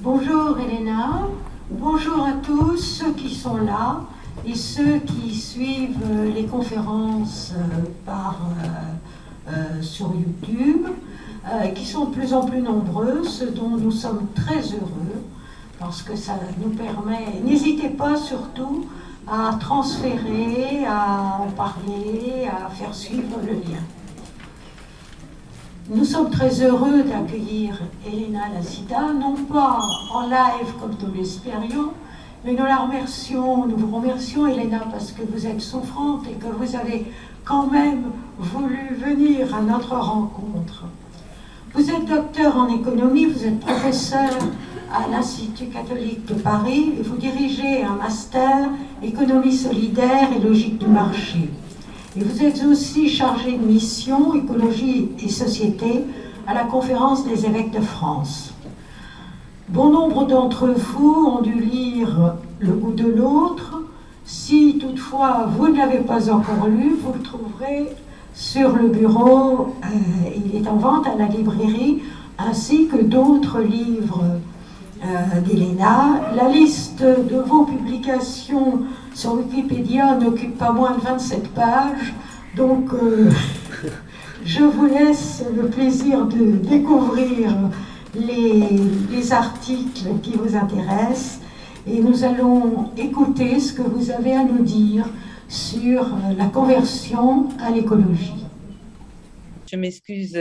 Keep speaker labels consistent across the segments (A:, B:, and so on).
A: Bonjour Elena, bonjour à tous ceux qui sont là et ceux qui suivent les conférences sur YouTube, qui sont de plus en plus nombreux, ce dont nous sommes très heureux, parce que ça nous permet, n'hésitez pas surtout à transférer, à en parler, à faire suivre le lien. Nous sommes très heureux d'accueillir Elena Lassita, non pas en live comme nous l'espérions, mais nous vous remercions Elena parce que vous êtes souffrante et que vous avez quand même voulu venir à notre rencontre. Vous êtes docteur en économie, vous êtes professeur à l'Institut catholique de Paris et vous dirigez un master économie solidaire et logique du marché. Et vous êtes aussi chargé de mission écologie et société à la conférence des évêques de France. Bon nombre d'entre vous ont dû lire Le goût de l'autre. Si toutefois vous ne l'avez pas encore lu, vous le trouverez sur le bureau. Il est en vente à la librairie, ainsi que d'autres livres d'Elena. La liste de vos publications sur Wikipédia n'occupe pas moins de 27 pages, donc je vous laisse le plaisir de découvrir les articles qui vous intéressent et nous allons écouter ce que vous avez à nous dire sur la conversion à l'écologie.
B: Je m'excuse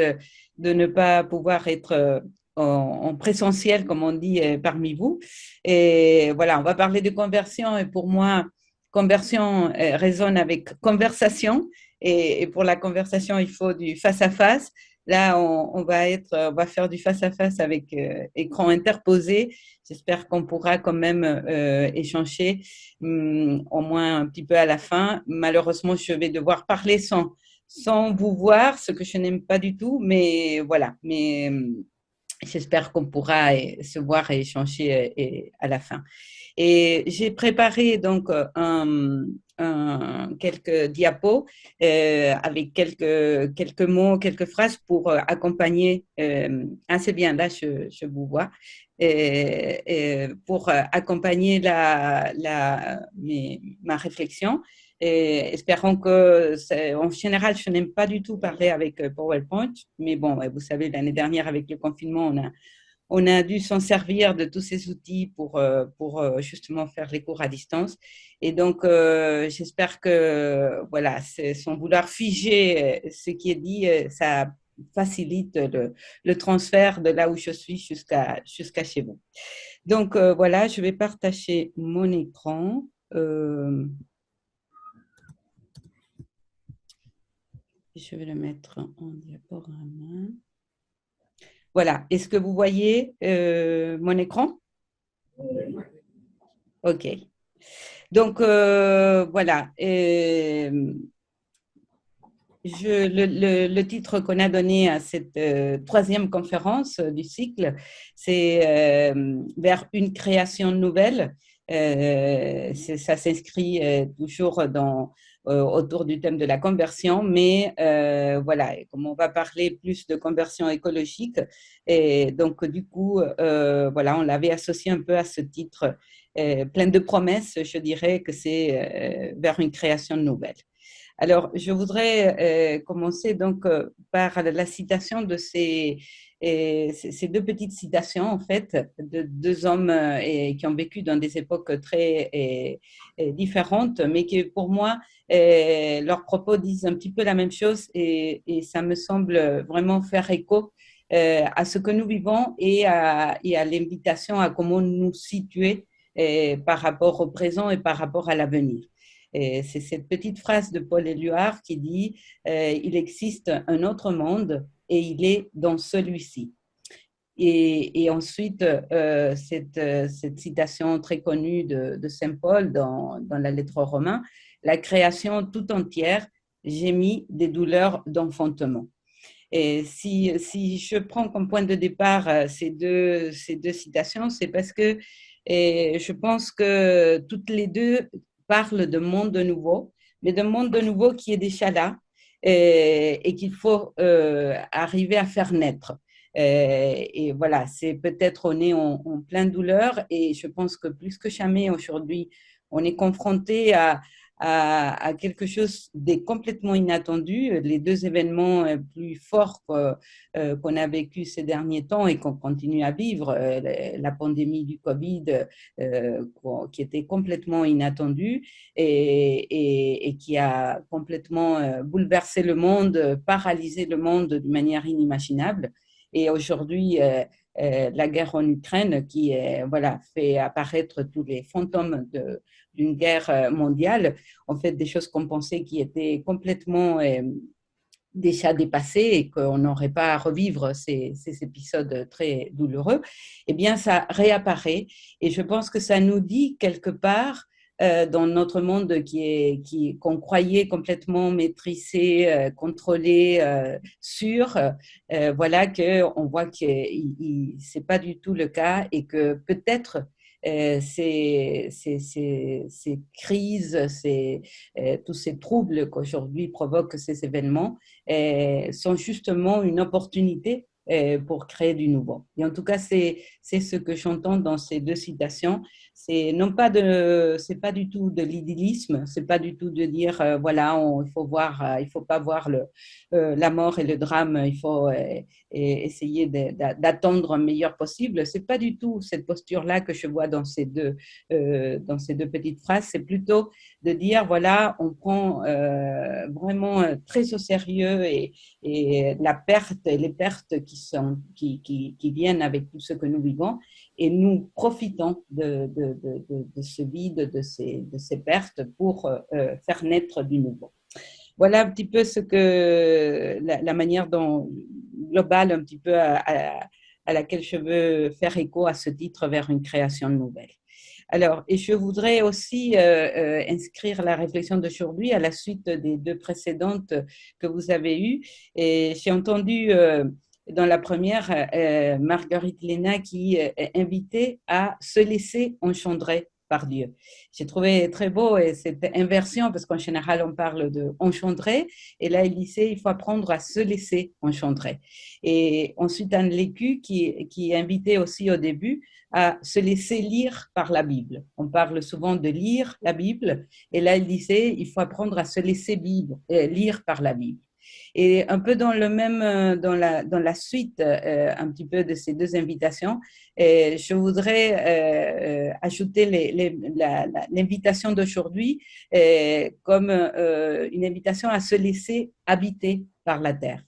B: de ne pas pouvoir être en présentiel, comme on dit, parmi vous. Et voilà, on va parler de conversion. Et pour moi, conversion résonne avec conversation. Et pour la conversation, il faut du face-à-face. Là, on va faire du face-à-face avec écran interposé. J'espère qu'on pourra quand même échanger, au moins un petit peu à la fin. Malheureusement, je vais devoir parler sans vous voir, ce que je n'aime pas du tout, mais voilà. Mais j'espère qu'on pourra se voir et échanger à la fin. Et j'ai préparé donc quelques diapos avec quelques mots, quelques phrases pour accompagner. C'est bien, là je vous vois. Pour accompagner ma réflexion. Espérons que, en général, je n'aime pas du tout parler avec PowerPoint, mais bon, vous savez, l'année dernière, avec le confinement, on a dû s'en servir de tous ces outils pour justement faire les cours à distance. Et donc, j'espère que, voilà, sans vouloir figer ce qui est dit, ça facilite le transfert de là où je suis jusqu'à chez vous. Donc, voilà, je vais partager mon écran. Je vais le mettre en diaporama. Voilà. Est-ce que vous voyez mon écran? OK. Donc, voilà. Le titre qu'on a donné à cette troisième conférence du cycle, c'est vers une création nouvelle. Ça s'inscrit toujours autour du thème de la conversion, mais voilà, comme on va parler plus de conversion écologique, et donc du coup, voilà, on l'avait associé un peu à ce titre plein de promesses, je dirais que c'est vers une création nouvelle. Alors, je voudrais commencer donc par la citation de ces deux petites citations, en fait, de deux hommes qui ont vécu dans des époques très différentes, mais qui, pour moi, leurs propos disent un petit peu la même chose et ça me semble vraiment faire écho à ce que nous vivons et à l'invitation à comment nous situer par rapport au présent et par rapport à l'avenir. C'est cette petite phrase de Paul Éluard qui dit il existe un autre monde et il est dans celui-ci. Et ensuite, cette citation très connue de Saint Paul dans la lettre aux Romains, la création tout entière gémit des douleurs d'enfantement. Et si je prends comme point de départ ces deux citations, c'est parce que je pense que toutes les deux parlent de monde nouveau, mais d'un monde nouveau qui est déjà là et qu'il faut arriver à faire naître. Et voilà, c'est peut-être on est en pleine douleur et je pense que plus que jamais aujourd'hui, on est confronté à quelque chose de complètement inattendu. Les deux événements plus forts qu'on a vécu ces derniers temps et qu'on continue à vivre, la pandémie du Covid qui était complètement inattendue et qui a complètement bouleversé le monde, paralysé le monde de manière inimaginable. Et aujourd'hui, la guerre en Ukraine qui voilà, fait apparaître tous les fantômes d'une guerre mondiale, en fait, des choses qu'on pensait qui étaient complètement déjà dépassées et qu'on n'aurait pas à revivre ces épisodes très douloureux, eh bien, ça réapparaît. Et je pense que ça nous dit quelque part dans notre monde qu'on croyait complètement maîtrisé, contrôlé, sûr, voilà qu'on voit que ce n'est pas du tout le cas et que peut-être ces crises, tous ces troubles qu'aujourd'hui provoquent ces événements sont justement une opportunité pour créer du nouveau. Et en tout cas, c'est ce que j'entends dans ces deux citations. C'est pas du tout de l'idyllisme, c'est pas du tout de dire voilà, il faut pas voir la mort et le drame, il faut essayer d'attendre un meilleur possible. C'est pas du tout cette posture-là que je vois dans ces deux petites phrases. C'est plutôt de dire voilà, on prend vraiment très au sérieux et la perte et les pertes qui viennent avec tout ce que nous vivons et nous profitons de ce vide, de ces pertes pour faire naître du nouveau. Voilà un petit peu la manière dont, globale un petit peu à laquelle je veux faire écho à ce titre vers une création nouvelle. Alors, et je voudrais aussi inscrire la réflexion d'aujourd'hui à la suite des deux précédentes que vous avez eues. Et j'ai entendu dans la première Marguerite Léna qui invitait à se laisser engendrer par Dieu. J'ai trouvé très beau cette inversion parce qu'en général on parle de engendrer et là il disait il faut apprendre à se laisser engendrer. Et ensuite Anne Lécu qui invitait aussi au début à se laisser lire par la Bible. On parle souvent de lire la Bible et là il disait il faut apprendre à se laisser lire par la Bible. Et un peu dans le même, dans la suite un petit peu de ces deux invitations, je voudrais ajouter l'invitation d'aujourd'hui comme une invitation à se laisser habiter par la terre.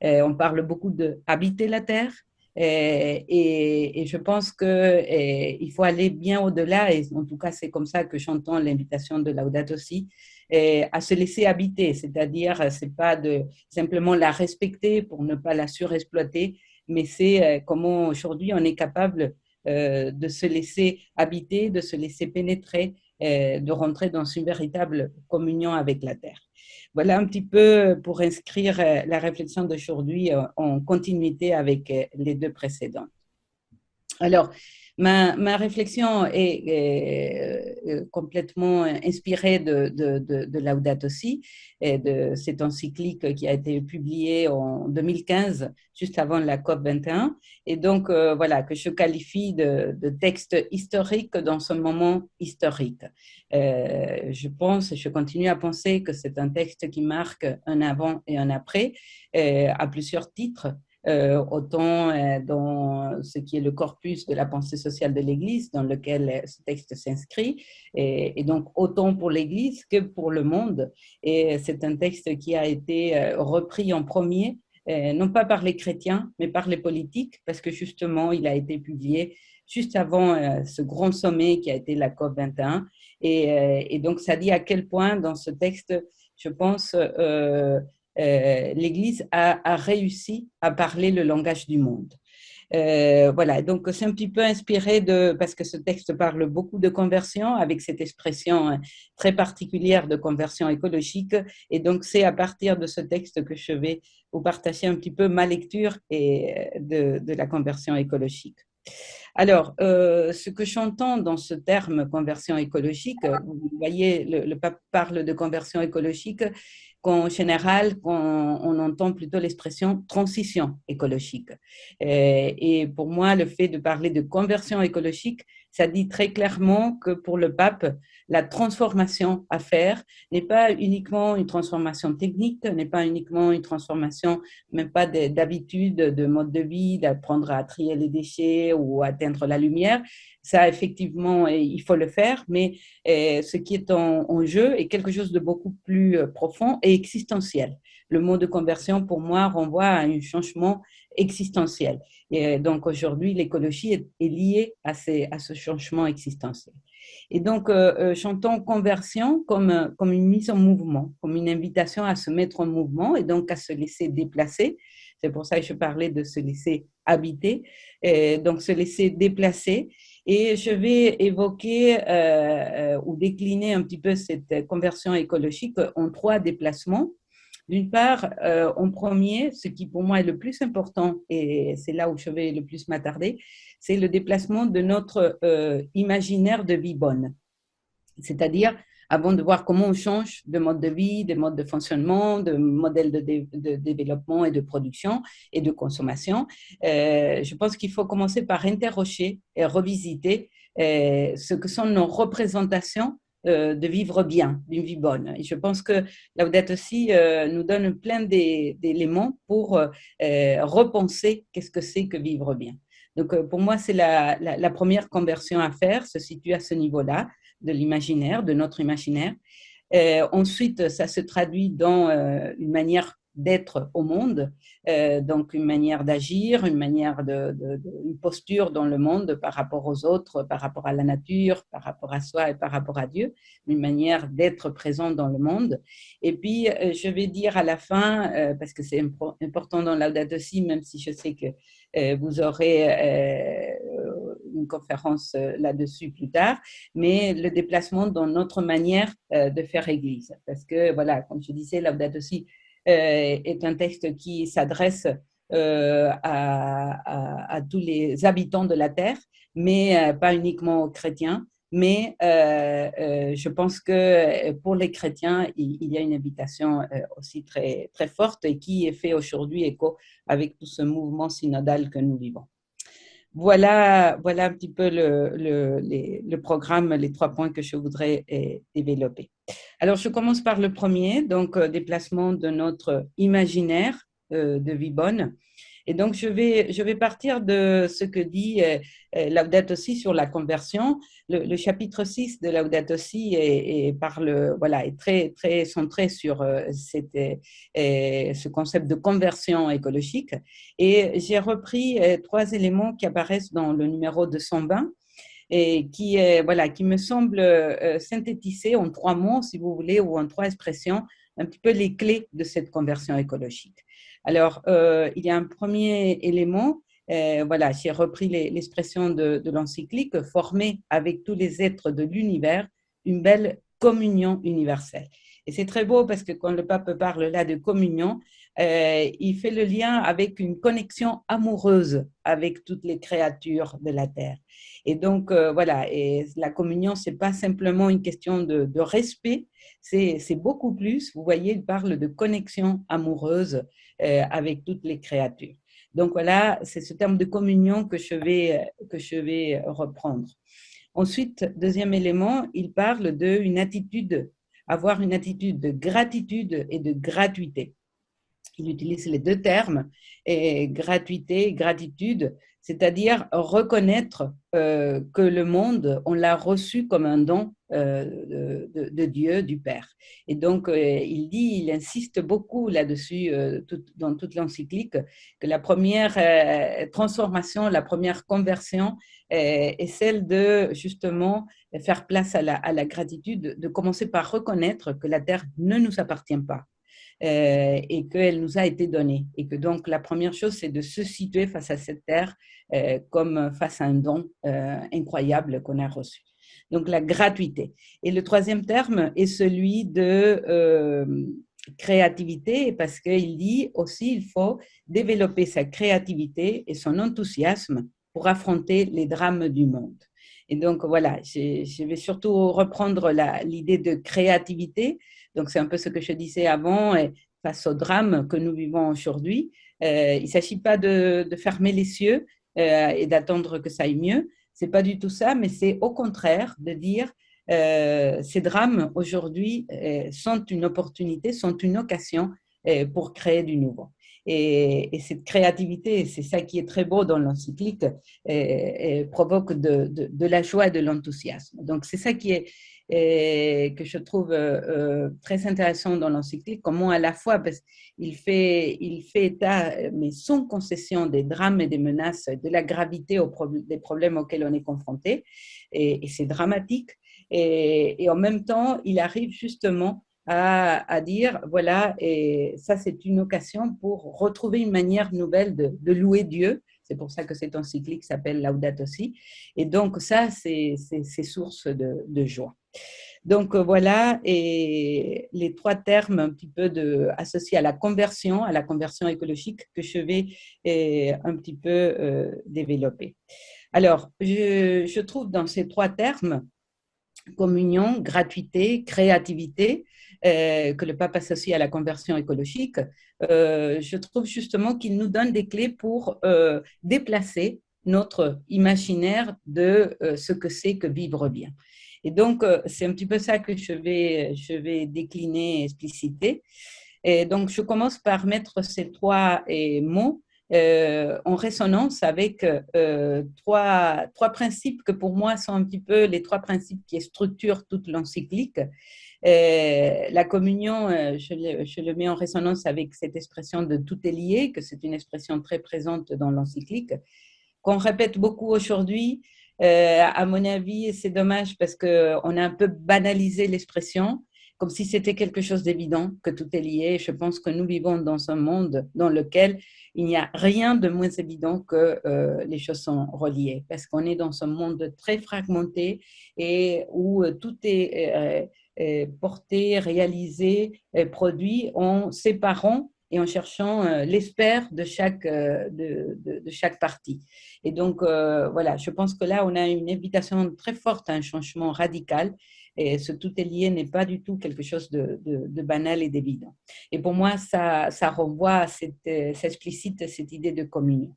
B: On parle beaucoup de habiter la terre. Et je pense qu'il faut aller bien au-delà, et en tout cas c'est comme ça que j'entends l'invitation de Laudato Si, à se laisser habiter, c'est-à-dire c'est pas de simplement la respecter pour ne pas la surexploiter, mais c'est comment aujourd'hui on est capable de se laisser habiter, de se laisser pénétrer, de rentrer dans une véritable communion avec la terre. Voilà un petit peu pour inscrire la réflexion d'aujourd'hui en continuité avec les deux précédentes. Alors, ma réflexion est complètement inspirée de Laudato Si, et de cette encyclique qui a été publiée en 2015, juste avant la COP 21, et donc voilà, que je qualifie de texte historique dans ce moment historique. Je pense et je continue à penser que c'est un texte qui marque un avant et un après, à plusieurs titres. Autant dans ce qui est le corpus de la pensée sociale de l'Église, dans lequel ce texte s'inscrit, et donc autant pour l'Église que pour le monde. Et c'est un texte qui a été repris en premier, non pas par les chrétiens, mais par les politiques, parce que justement, il a été publié juste avant ce grand sommet qui a été la COP 21. Et donc, ça dit à quel point dans ce texte, je pense, l'Église a réussi à parler le langage du monde. Voilà, donc c'est un petit peu inspiré parce que ce texte parle beaucoup de conversion avec cette expression très particulière de conversion écologique, et donc c'est à partir de ce texte que je vais vous partager un petit peu ma lecture de la conversion écologique. Alors, ce que j'entends dans ce terme conversion écologique, vous voyez, le pape parle de conversion écologique qu'en général, on entend plutôt l'expression transition écologique. Et pour moi, le fait de parler de conversion écologique, ça dit très clairement que pour le pape, la transformation à faire n'est pas uniquement une transformation technique, n'est pas uniquement une transformation, même pas d'habitude, de mode de vie, d'apprendre à trier les déchets ou à atteindre la lumière. Ça, effectivement, il faut le faire, mais ce qui est en jeu est quelque chose de beaucoup plus profond et existentiel. Le mot de conversion, pour moi, renvoie à un changement existentiel. Et donc, aujourd'hui, l'écologie est liée à ce changement existentiel. Et donc, j'entends conversion comme une mise en mouvement, comme une invitation à se mettre en mouvement et donc à se laisser déplacer. C'est pour ça que je parlais de se laisser habiter, donc se laisser déplacer. Et je vais évoquer ou décliner un petit peu cette conversion écologique en 3 déplacements. D'une part, en premier, ce qui pour moi est le plus important, et c'est là où je vais le plus m'attarder, c'est le déplacement de notre imaginaire de vie bonne. C'est-à-dire, avant de voir comment on change de mode de vie, de mode de fonctionnement, de modèle de développement et de production et de consommation, je pense qu'il faut commencer par interroger et revisiter ce que sont nos représentations de vivre bien, d'une vie bonne. Et je pense que Laudato Si nous donne plein d'éléments pour repenser qu'est-ce que c'est que vivre bien. Donc, pour moi, c'est la première conversion à faire, se situe à ce niveau-là de l'imaginaire, de notre imaginaire. Ensuite, ça se traduit dans une manière d'être au monde, donc une manière d'agir, une manière une posture dans le monde par rapport aux autres, par rapport à la nature, par rapport à soi et par rapport à Dieu, une manière d'être présent dans le monde. Et puis, je vais dire à la fin, parce que c'est important dans Laudato Si, même si je sais que vous aurez une conférence là-dessus plus tard, mais le déplacement dans notre manière de faire Église. Parce que, voilà, comme je disais, Laudato Si est un texte qui s'adresse à tous les habitants de la terre, mais pas uniquement aux chrétiens. Mais je pense que pour les chrétiens, il y a une invitation aussi très, très forte et qui est fait aujourd'hui écho avec tout ce mouvement synodal que nous vivons. Voilà un petit peu le programme, les 3 points que je voudrais développer. Alors, je commence par le premier, donc déplacement de notre imaginaire de vie bonne. Et donc, je vais partir de ce que dit Laudato Si sur la conversion. Le chapitre 6 de Laudato Si est très, très centré sur ce concept de conversion écologique. Et j'ai repris 3 éléments qui apparaissent dans le numéro 220 et qui me semblent synthétiser en 3 mots, si vous voulez, ou en 3 expressions, un petit peu les clés de cette conversion écologique. Alors, il y a un premier élément, j'ai repris l'expression de l'encyclique, former avec tous les êtres de l'univers une belle communion universelle. Et c'est très beau parce que quand le pape parle là de communion, il fait le lien avec une connexion amoureuse avec toutes les créatures de la terre. Et donc, et la communion, ce n'est pas simplement une question de respect, c'est beaucoup plus. Vous voyez, il parle de connexion amoureuse avec toutes les créatures. Donc, voilà, c'est ce terme de communion que je vais reprendre. Ensuite, deuxième élément, il parle avoir une attitude de gratitude et de gratuité. Il utilise les 2 termes, gratuité et gratitude, c'est-à-dire reconnaître que le monde, on l'a reçu comme un don de Dieu, du Père. Et donc, il insiste beaucoup là-dessus dans toute l'encyclique, que la première transformation, la première conversion est celle de justement faire place à la gratitude, de commencer par reconnaître que la terre ne nous appartient pas. Et qu'elle nous a été donnée. Et que donc, la première chose, c'est de se situer face à cette terre comme face à un don incroyable qu'on a reçu. Donc, la gratuité. Et le 3e terme est celui de créativité, parce qu'il dit aussi il faut développer sa créativité et son enthousiasme pour affronter les drames du monde. Et donc, voilà, je vais surtout reprendre l'idée de créativité, Donc, c'est un peu ce que je disais avant, et face au drame que nous vivons aujourd'hui. Il ne s'agit pas de fermer les cieux et d'attendre que ça aille mieux. C'est pas du tout ça, mais c'est au contraire de dire ces drames aujourd'hui sont une opportunité, sont une occasion pour créer du nouveau. Et cette créativité, c'est ça qui est très beau dans l'encyclique, provoque de la joie et de l'enthousiasme. Donc, c'est ça qui est que je trouve très intéressant dans l'encyclique, comment à la fois, parce qu'il fait état, mais sans concession, des drames et des menaces, de la gravité des problèmes auxquels on est confronté, et c'est dramatique, et en même temps, il arrive justement à dire, voilà, et ça c'est une occasion pour retrouver une manière nouvelle de louer Dieu. C'est pour ça que cette encyclique s'appelle Laudato Si. Et donc ça, c'est source de joie. Donc voilà, et les trois termes un petit peu associés à la conversion écologique que je vais un petit peu développer. Alors, je trouve dans ces trois termes, communion, gratuité, créativité, que le pape associe à la conversion écologique, je trouve justement qu'il nous donne des clés pour déplacer notre imaginaire de ce que c'est que vivre bien. Et donc, c'est un petit peu ça que je vais décliner et expliciter. Et donc, je commence par mettre ces trois mots en résonance avec trois principes que pour moi sont un petit peu les trois principes qui structurent toute l'encyclique. La communion, je le mets en résonance avec cette expression de tout est lié, que c'est une expression très présente dans l'encyclique, qu'on répète beaucoup aujourd'hui. À mon avis, c'est dommage parce qu'on a un peu banalisé l'expression, comme si c'était quelque chose d'évident, que tout est lié. Je pense que nous vivons dans un monde dans lequel il n'y a rien de moins évident que les choses sont reliées, parce qu'on est dans un monde très fragmenté et où tout est porté, réalisé, produit en séparant et en cherchant l'espère de chaque partie. Et donc, voilà, je pense que là, on a une invitation très forte à un changement radical. Et ce tout est lié n'est pas du tout quelque chose de banal et d'évident. Et pour moi, ça renvoie à ça explicite cette idée de communion.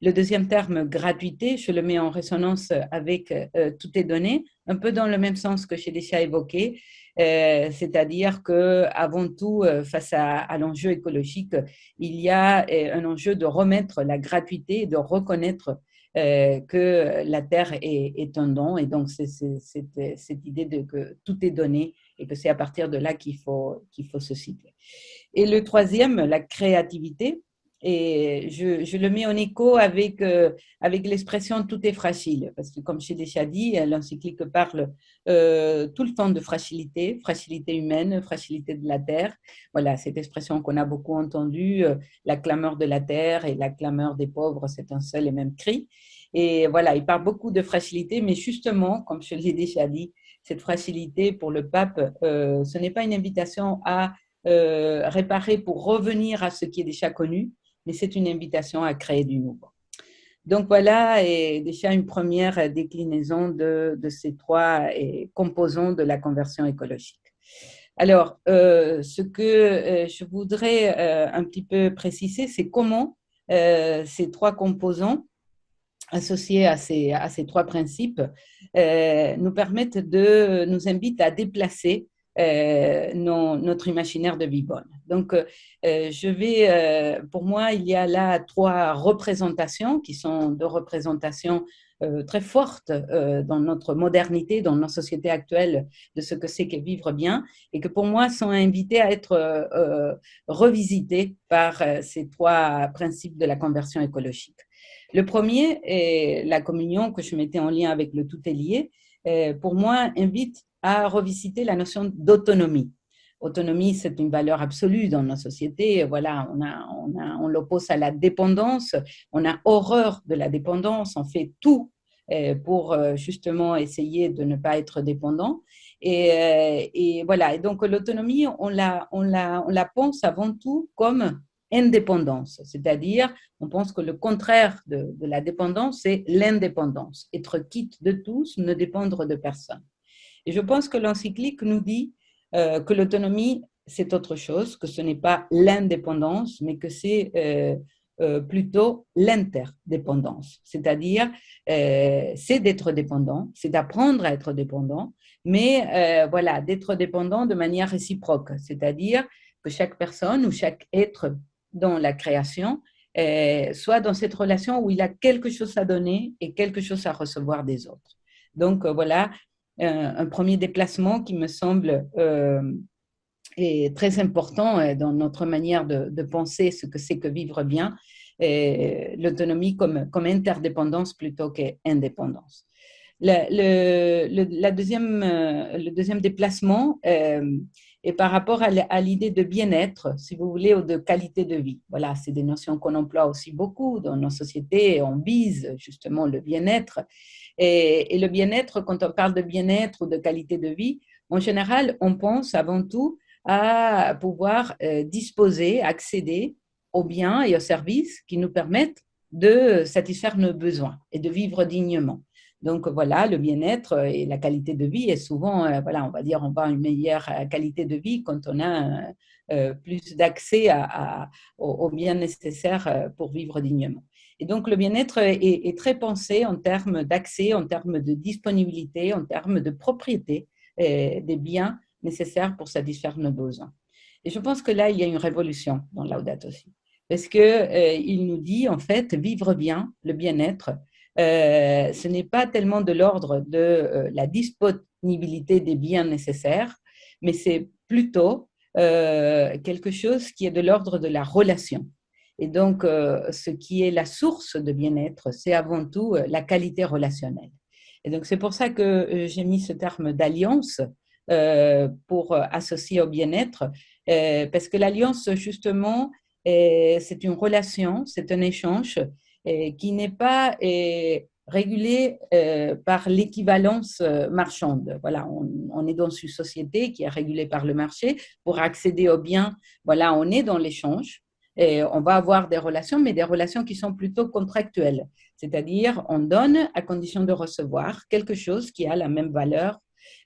B: Le deuxième terme, gratuité, je le mets en résonance avec tout est donné, un peu dans le même sens que j'ai déjà évoqué, c'est-à-dire qu'avant tout, face à l'enjeu écologique, il y a un enjeu de remettre la gratuité, de reconnaître que la Terre est un don, et donc c'est cette idée que tout est donné et que c'est à partir de là qu'il faut se situer. Et le troisième, la créativité, et je le mets en écho avec l'expression tout est fragile, parce que comme j'ai déjà dit, l'encyclique parle tout le temps de fragilité humaine, fragilité de la terre. Voilà, cette expression qu'on a beaucoup entendue, la clameur de la terre et la clameur des pauvres, c'est un seul et même cri. Et voilà, il parle beaucoup de fragilité, mais justement, comme je l'ai déjà dit, cette fragilité pour le pape, ce n'est pas une invitation à réparer pour revenir à ce qui est déjà connu, mais c'est une invitation à créer du nouveau. Donc voilà, et déjà une première déclinaison de ces trois composants de la conversion écologique. Alors, ce que je voudrais un petit peu préciser, c'est comment ces trois composants associés à ces trois principes nous invitent à déplacer notre imaginaire de Vibonne. Donc, pour moi, il y a là trois représentations qui sont deux représentations très fortes dans notre modernité, dans nos sociétés actuelles, de ce que c'est que vivre bien, et que pour moi sont invitées à être revisitées par ces trois principes de la conversion écologique. Le premier est la communion que je mettais en lien avec le tout est lié. Pour moi, invite à revisiter la notion d'autonomie. Autonomie, c'est une valeur absolue dans nos sociétés. Voilà, on l'oppose à la dépendance. On a horreur de la dépendance. On fait tout pour justement essayer de ne pas être dépendant. Et voilà. Et donc l'autonomie, on la pense avant tout comme indépendance, c'est-à-dire on pense que le contraire de la dépendance, c'est l'indépendance, être quitte de tous, ne dépendre de personne. Et je pense que l'encyclique nous dit que l'autonomie, c'est autre chose, que ce n'est pas l'indépendance, mais que c'est plutôt l'interdépendance. C'est-à-dire, c'est d'être dépendant, c'est d'apprendre à être dépendant, mais voilà, d'être dépendant de manière réciproque. C'est-à-dire que chaque personne ou chaque être dans la création soit dans cette relation où il a quelque chose à donner et quelque chose à recevoir des autres. Donc, voilà un premier déplacement qui me semble est très important dans notre manière de penser ce que c'est que vivre bien, l'autonomie interdépendance plutôt qu'indépendance. Le deuxième déplacement est par rapport à l'idée de bien-être, si vous voulez, ou de qualité de vie. Voilà, c'est des notions qu'on emploie aussi beaucoup dans nos sociétés. On vise justement le bien-être. Et le bien-être, quand on parle de bien-être ou de qualité de vie, en général, on pense avant tout à pouvoir disposer, accéder aux biens et aux services qui nous permettent de satisfaire nos besoins et de vivre dignement. Donc voilà, le bien-être et la qualité de vie est souvent, voilà, on va dire, on va à une meilleure qualité de vie quand on a plus d'accès aux biens nécessaires pour vivre dignement. Et donc le bien-être est très pensé en termes d'accès, en termes de disponibilité, en termes de propriété des biens nécessaires pour satisfaire nos besoins. Et je pense que là, il y a une révolution dans Laudato Si, parce qu'il nous dit, en fait, vivre bien, le bien-être, ce n'est pas tellement de l'ordre de la disponibilité des biens nécessaires, mais c'est plutôt quelque chose qui est de l'ordre de la relation. Et donc, ce qui est la source de bien-être, c'est avant tout la qualité relationnelle. Et donc, c'est pour ça que j'ai mis ce terme d'alliance pour associer au bien-être, parce que l'alliance, justement, c'est une relation, c'est un échange qui n'est pas régulé par l'équivalence marchande. Voilà, on est dans une société qui est régulée par le marché. Pour accéder aux biens, voilà, on est dans l'échange. Et on va avoir des relations, mais des relations qui sont plutôt contractuelles. C'est-à-dire, on donne à condition de recevoir quelque chose qui a la même valeur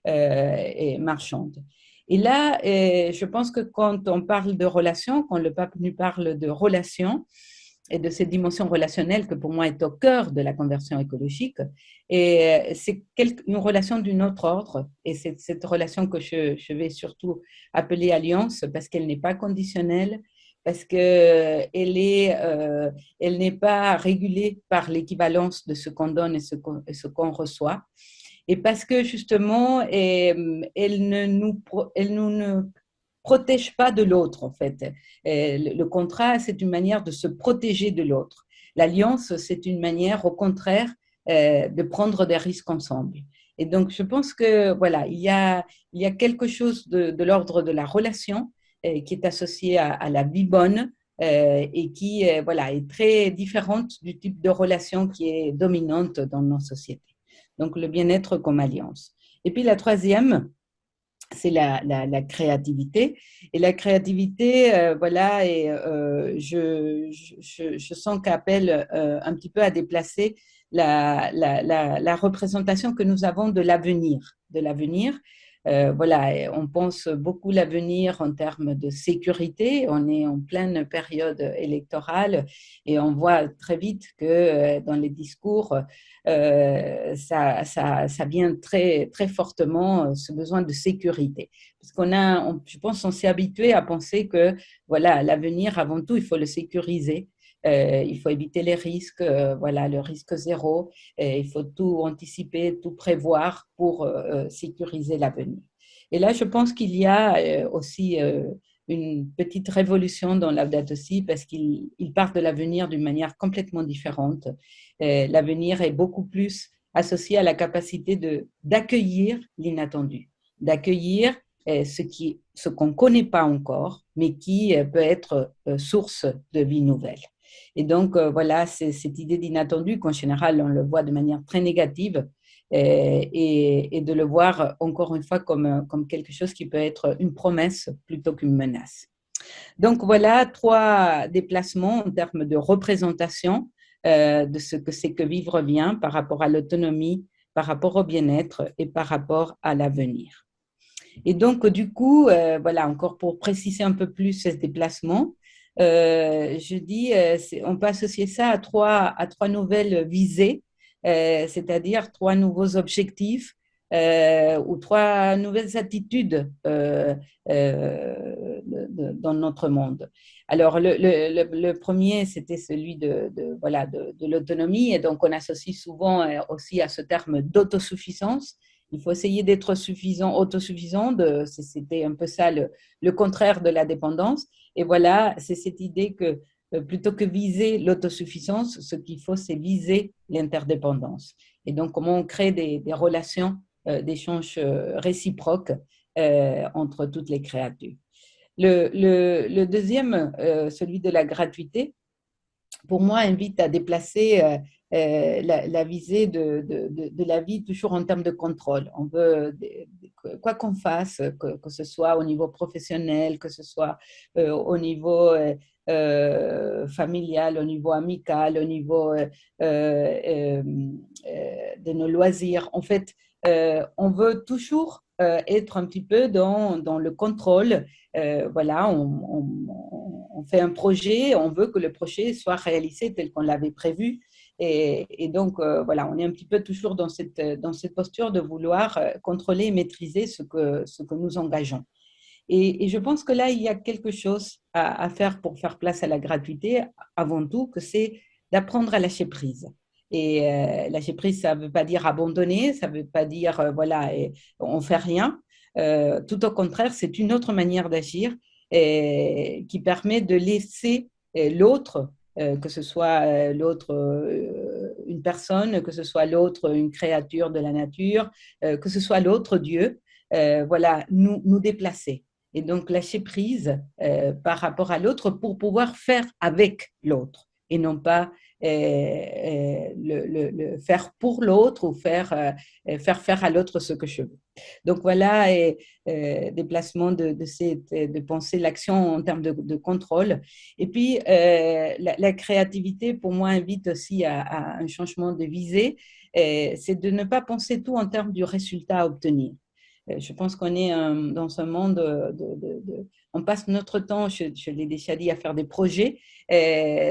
B: et marchande. Et là, je pense que quand on parle de relations, quand le pape nous parle de relations et de cette dimension relationnelle que pour moi est au cœur de la conversion écologique, et c'est une relation d'un autre ordre, et c'est cette relation que je vais surtout appeler alliance parce qu'elle n'est pas conditionnelle, parce qu'elle elle n'est pas régulée par l'équivalence de ce qu'on donne et ce qu'on reçoit. Et parce que justement, elle ne protège pas de l'autre, en fait. Le contrat, c'est une manière de se protéger de l'autre. L'alliance, c'est une manière, au contraire, de prendre des risques ensemble. Et donc, je pense que, voilà, il y a quelque chose de l'ordre de la relation qui est associé à la vie bonne et qui, voilà, est très différente du type de relation qui est dominante dans nos sociétés. Donc, le bien-être comme alliance. Et puis, la troisième, c'est la créativité. Et la créativité, voilà, et je sens qu'appelle un petit peu à déplacer la représentation que nous avons de l'avenir. De l'avenir. Voilà, on pense beaucoup l'avenir en termes de sécurité. On est en pleine période électorale et on voit très vite que dans les discours, ça vient très, très fortement ce besoin de sécurité. Parce je pense qu'on s'est habitué à penser que voilà, l'avenir, avant tout, il faut le sécuriser. Il faut éviter les risques, voilà, le risque zéro. Il faut tout anticiper, tout prévoir pour sécuriser l'avenir. Et là, je pense qu'il y a aussi une petite révolution dans Laudato Si parce qu'il part de l'avenir d'une manière complètement différente. L'avenir est beaucoup plus associé à la capacité d'accueillir l'inattendu, d'accueillir ce qu'on ne connaît pas encore, mais qui peut être source de vie nouvelle. Et donc, voilà, c'est cette idée d'inattendu qu'en général, on le voit de manière très négative et de le voir encore une fois comme quelque chose qui peut être une promesse plutôt qu'une menace. Donc, voilà 3 déplacements en termes de représentation de ce que c'est que vivre bien par rapport à l'autonomie, par rapport au bien-être et par rapport à l'avenir. Et donc, du coup, voilà, encore pour préciser un peu plus ce déplacement, je dis, on peut associer ça à trois nouvelles visées, c'est-à-dire trois nouveaux objectifs ou trois nouvelles attitudes dans notre monde. Alors, le premier, c'était celui voilà, de l'autonomie, et donc on associe souvent aussi à ce terme d'autosuffisance. Il faut essayer d'être suffisant, autosuffisant. C'était un peu ça le contraire de la dépendance. Et voilà, c'est cette idée que plutôt que viser l'autosuffisance, ce qu'il faut, c'est viser l'interdépendance. Et donc, comment on crée des relations d'échange réciproques entre toutes les créatures. Le deuxième, celui de la gratuité, pour moi, invite à déplacer la visée de la vie toujours en termes de contrôle. On veut, quoi qu'on fasse, que ce soit au niveau professionnel, que ce soit au niveau familial, au niveau amical, au niveau de nos loisirs. En fait, on veut toujours être un petit peu dans le contrôle. Voilà, on fait un projet, on veut que le projet soit réalisé tel qu'on l'avait prévu. Et donc, voilà, on est un petit peu toujours dans cette posture de vouloir contrôler et maîtriser ce que nous engageons. Et je pense que là, il y a quelque chose à faire pour faire place à la gratuité, avant tout, que c'est d'apprendre à lâcher prise. Et lâcher prise, ça ne veut pas dire abandonner, ça ne veut pas dire, voilà, on ne fait rien. Tout au contraire, c'est une autre manière d'agir qui permet de laisser l'autre, que ce soit l'autre une personne, que ce soit l'autre une créature de la nature, que ce soit l'autre Dieu, voilà, nous déplacer. Et donc lâcher prise par rapport à l'autre pour pouvoir faire avec l'autre et non pas le faire pour l'autre ou faire faire à l'autre ce que je veux. Donc voilà, déplacement de penser l'action en termes de contrôle. Et puis, la créativité, pour moi, invite aussi à un changement de visée. C'est de ne pas penser tout en termes du résultat à obtenir. Je pense qu'on est dans un monde on passe notre temps, je l'ai déjà dit, à faire des projets.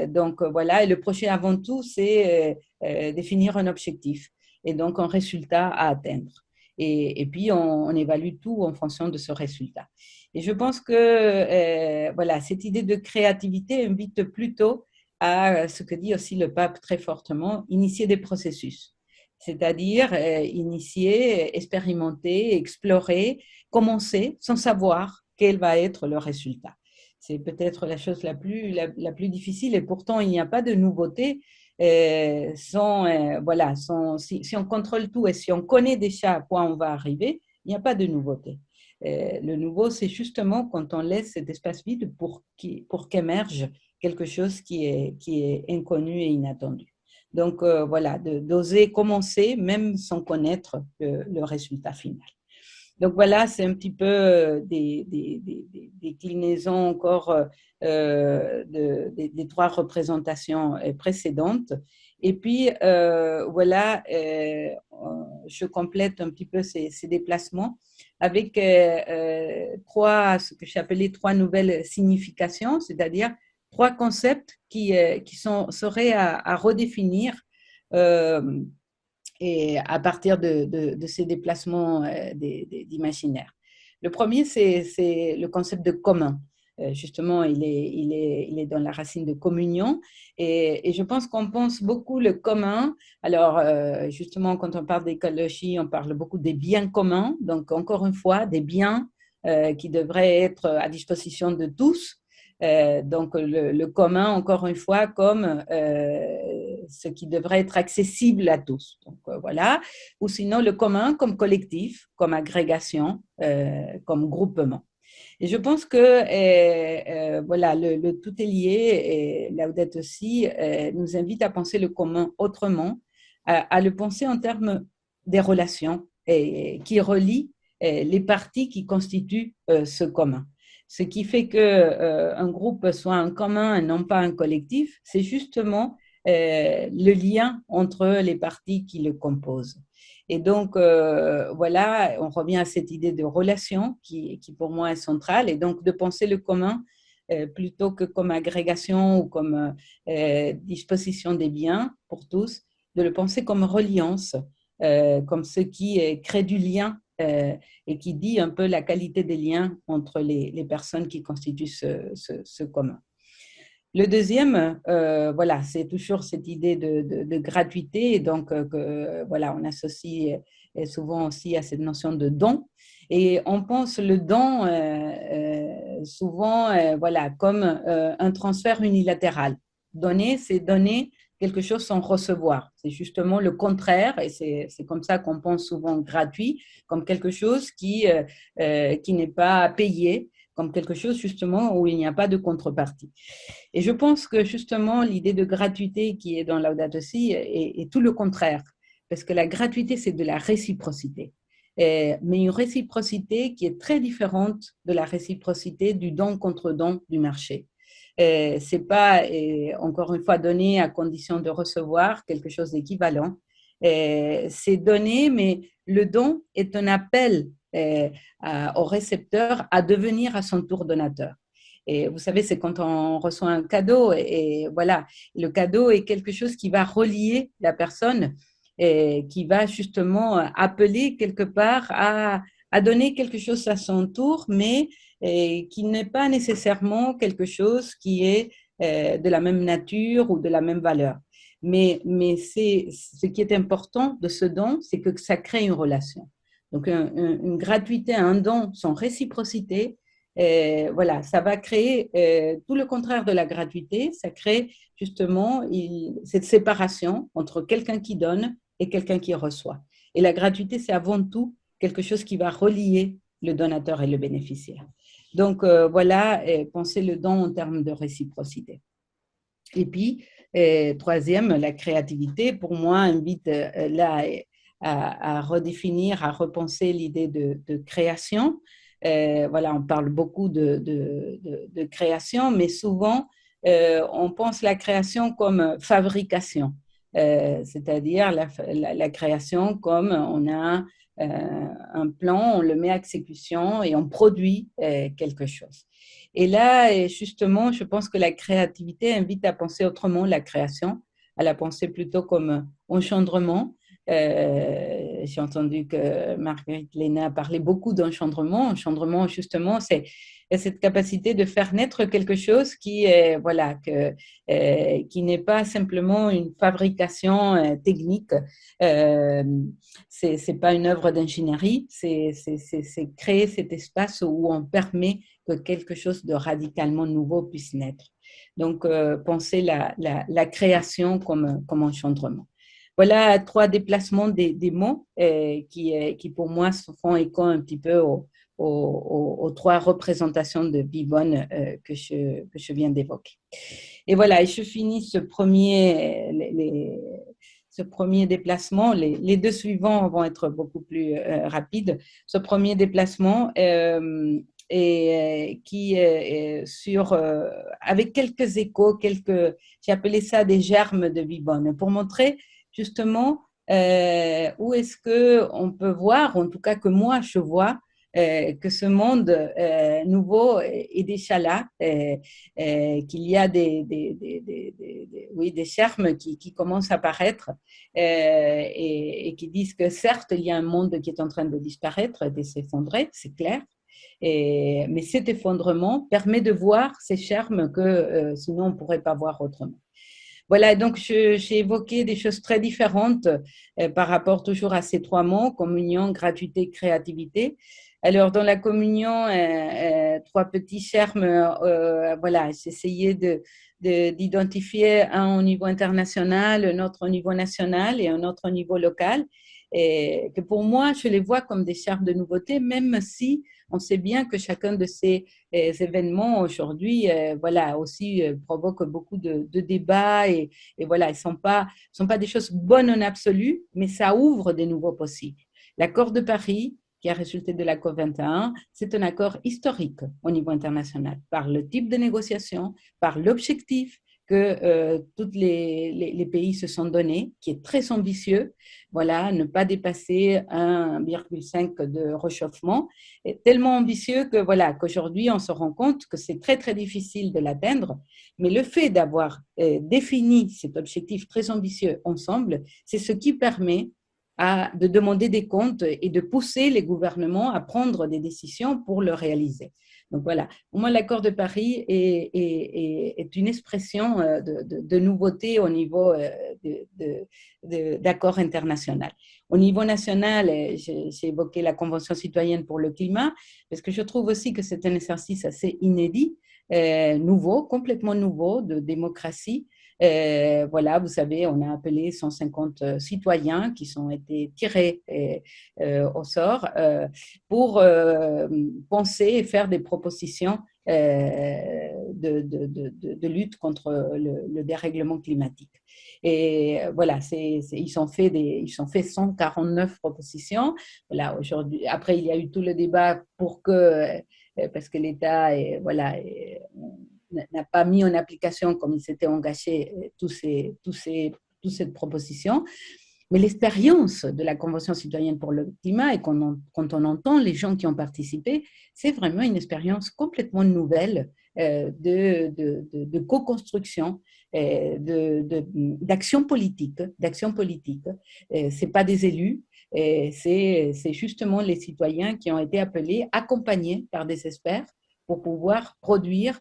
B: Donc voilà, et le projet avant tout, c'est définir un objectif et donc un résultat à atteindre. Et puis on évalue tout en fonction de ce résultat. Et je pense que voilà, cette idée de créativité invite plutôt à ce que dit aussi le pape très fortement, initier des processus. C'est-à-dire initier, expérimenter, explorer, commencer sans savoir quel va être le résultat. C'est peut-être la chose la plus difficile et pourtant il n'y a pas de nouveauté voilà, si on contrôle tout et si on connaît déjà à quoi on va arriver, il n'y a pas de nouveauté. Le nouveau, c'est justement quand on laisse cet espace vide pour qu'émerge quelque chose qui est inconnu et inattendu. Donc voilà, d'oser commencer même sans connaître le résultat final. Donc voilà, c'est un petit peu des déclinaisons encore des trois représentations précédentes. Et puis voilà, je complète un petit peu ces déplacements avec ce que j'ai appelé trois nouvelles significations, c'est-à-dire trois concepts qui seraient à redéfinir et à partir de ces déplacements d'imaginaire. Le premier, c'est le concept de commun. Justement, il est dans la racine de communion. Et je pense qu'on pense beaucoup le commun. Alors, justement, quand on parle d'écologie, on parle beaucoup des biens communs. Donc, encore une fois, des biens qui devraient être à disposition de tous. Donc, le commun, encore une fois, comme ce qui devrait être accessible à tous. Donc, voilà. Ou sinon, le commun comme collectif, comme agrégation, comme groupement. Et je pense que voilà, le tout est lié, et Laudato aussi nous invite à penser le commun autrement, à le penser en termes des relations qui relient les parties qui constituent ce commun. Ce qui fait qu'un groupe soit un commun et non pas un collectif, c'est justement le lien entre les parties qui le composent. Et donc, voilà, on revient à cette idée de relation qui pour moi est centrale, et donc de penser le commun plutôt que comme agrégation ou comme disposition des biens pour tous, de le penser comme reliance, comme ce qui crée du lien et qui dit un peu la qualité des liens entre les personnes qui constituent ce commun. Le deuxième, voilà, c'est toujours cette idée de gratuité, et donc voilà, on associe souvent aussi à cette notion de don, et on pense le don souvent, voilà, comme un transfert unilatéral. Donner, c'est donner quelque chose sans recevoir. C'est justement le contraire, et c'est comme ça qu'on pense souvent gratuit, comme quelque chose qui n'est pas payé, comme quelque chose justement où il n'y a pas de contrepartie. Et je pense que justement l'idée de gratuité qui est dans Laudato Si est tout le contraire, parce que la gratuité, c'est de la réciprocité. Mais une réciprocité qui est très différente de la réciprocité du don contre don du marché. C'est pas, encore une fois, donner à condition de recevoir quelque chose d'équivalent. C'est donner, mais le don est un appel au récepteur à devenir à son tour donateur. Et vous savez, c'est quand on reçoit un cadeau, et voilà, le cadeau est quelque chose qui va relier la personne et qui va justement appeler quelque part à donner quelque chose à son tour, mais qui n'est pas nécessairement quelque chose qui est de la même nature ou de la même valeur. Mais c'est, ce qui est important de ce don, c'est que ça crée une relation. Donc, une gratuité, un don sans réciprocité, voilà, ça va créer tout le contraire de la gratuité. Ça crée justement cette séparation entre quelqu'un qui donne et quelqu'un qui reçoit. Et la gratuité, c'est avant tout quelque chose qui va relier le donateur et le bénéficiaire. Donc, voilà, penser le don en termes de réciprocité. Et puis, troisième, la créativité, pour moi, invite là à redéfinir, à repenser l'idée de création. Voilà, on parle beaucoup de création, mais souvent, on pense la création comme fabrication, c'est-à-dire la création comme on a un plan, on le met à exécution et on produit quelque chose. Et là, justement, je pense que la créativité invite à penser autrement la création, à la penser plutôt comme engendrement. J'ai entendu que Marguerite Léna parlait beaucoup d'engendrement. Engendrement, justement, c'est cette capacité de faire naître quelque chose qui est, voilà, qui n'est pas simplement une fabrication technique. C'est pas une œuvre d'ingénierie, c'est créer cet espace où on permet que quelque chose de radicalement nouveau puisse naître. Donc, penser la création comme engendrement. Voilà 3 déplacements des mots qui, pour moi, se font écho un petit peu aux 3 représentations de Bibone que je viens d'évoquer. Et voilà, et je finis ce premier déplacement. Les 2 suivants vont être beaucoup plus rapides. Ce premier déplacement et qui sur avec quelques échos, j'ai appelé ça des germes de Bibone, pour montrer justement où est-ce que on peut voir, en tout cas que moi je vois, que ce monde nouveau est déjà là, qu'il y a oui, des germes qui commencent à apparaître et qui disent que certes il y a un monde qui est en train de disparaître, de s'effondrer, c'est clair. Mais cet effondrement permet de voir ces germes que sinon on ne pourrait pas voir autrement. Voilà, donc j'ai évoqué des choses très différentes par rapport toujours à ces 3 mots, communion, gratuité, créativité. Alors, dans la communion, 3 petits germes, voilà, j'ai essayé d'identifier un au niveau international, un autre au niveau national et un autre au niveau local. Et que pour moi, je les vois comme des germes de nouveauté, même si on sait bien que chacun de ces événements aujourd'hui, voilà, aussi provoque beaucoup de débats et voilà, ils sont pas des choses bonnes en absolu, mais ça ouvre des nouveaux possibles. L'accord de Paris, qui a résulté de la COP 21, c'est un accord historique au niveau international, par le type de négociation, par l'objectif, que tous les pays se sont donnés, qui est très ambitieux. Voilà, ne pas dépasser 1,5 de réchauffement, est tellement ambitieux que voilà, qu'aujourd'hui on se rend compte que c'est très très difficile de l'atteindre. Mais le fait d'avoir défini cet objectif très ambitieux ensemble, c'est ce qui permet de demander des comptes et de pousser les gouvernements à prendre des décisions pour le réaliser. Donc voilà, pour moi, l'accord de Paris est une expression de nouveauté au niveau d'accord international. Au niveau national, j'ai évoqué la Convention citoyenne pour le climat, parce que je trouve aussi que c'est un exercice assez inédit, nouveau, complètement nouveau de démocratie. Voilà, vous savez, on a appelé 150 citoyens qui ont été tirés au sort pour penser et faire des propositions de lutte contre le dérèglement climatique. Et voilà, ils ont fait 149 propositions. Voilà, aujourd'hui, après, il y a eu tout le débat pour que, parce que l'État voilà, n'a pas mis en application comme il s'était engagé toutes ces propositions. Mais l'expérience de la Convention citoyenne pour le climat, et quand on entend les gens qui ont participé, c'est vraiment une expérience complètement nouvelle de co-construction, d'action politique. Ce n'est pas des élus, c'est justement les citoyens qui ont été appelés, accompagnés par des experts pour pouvoir produire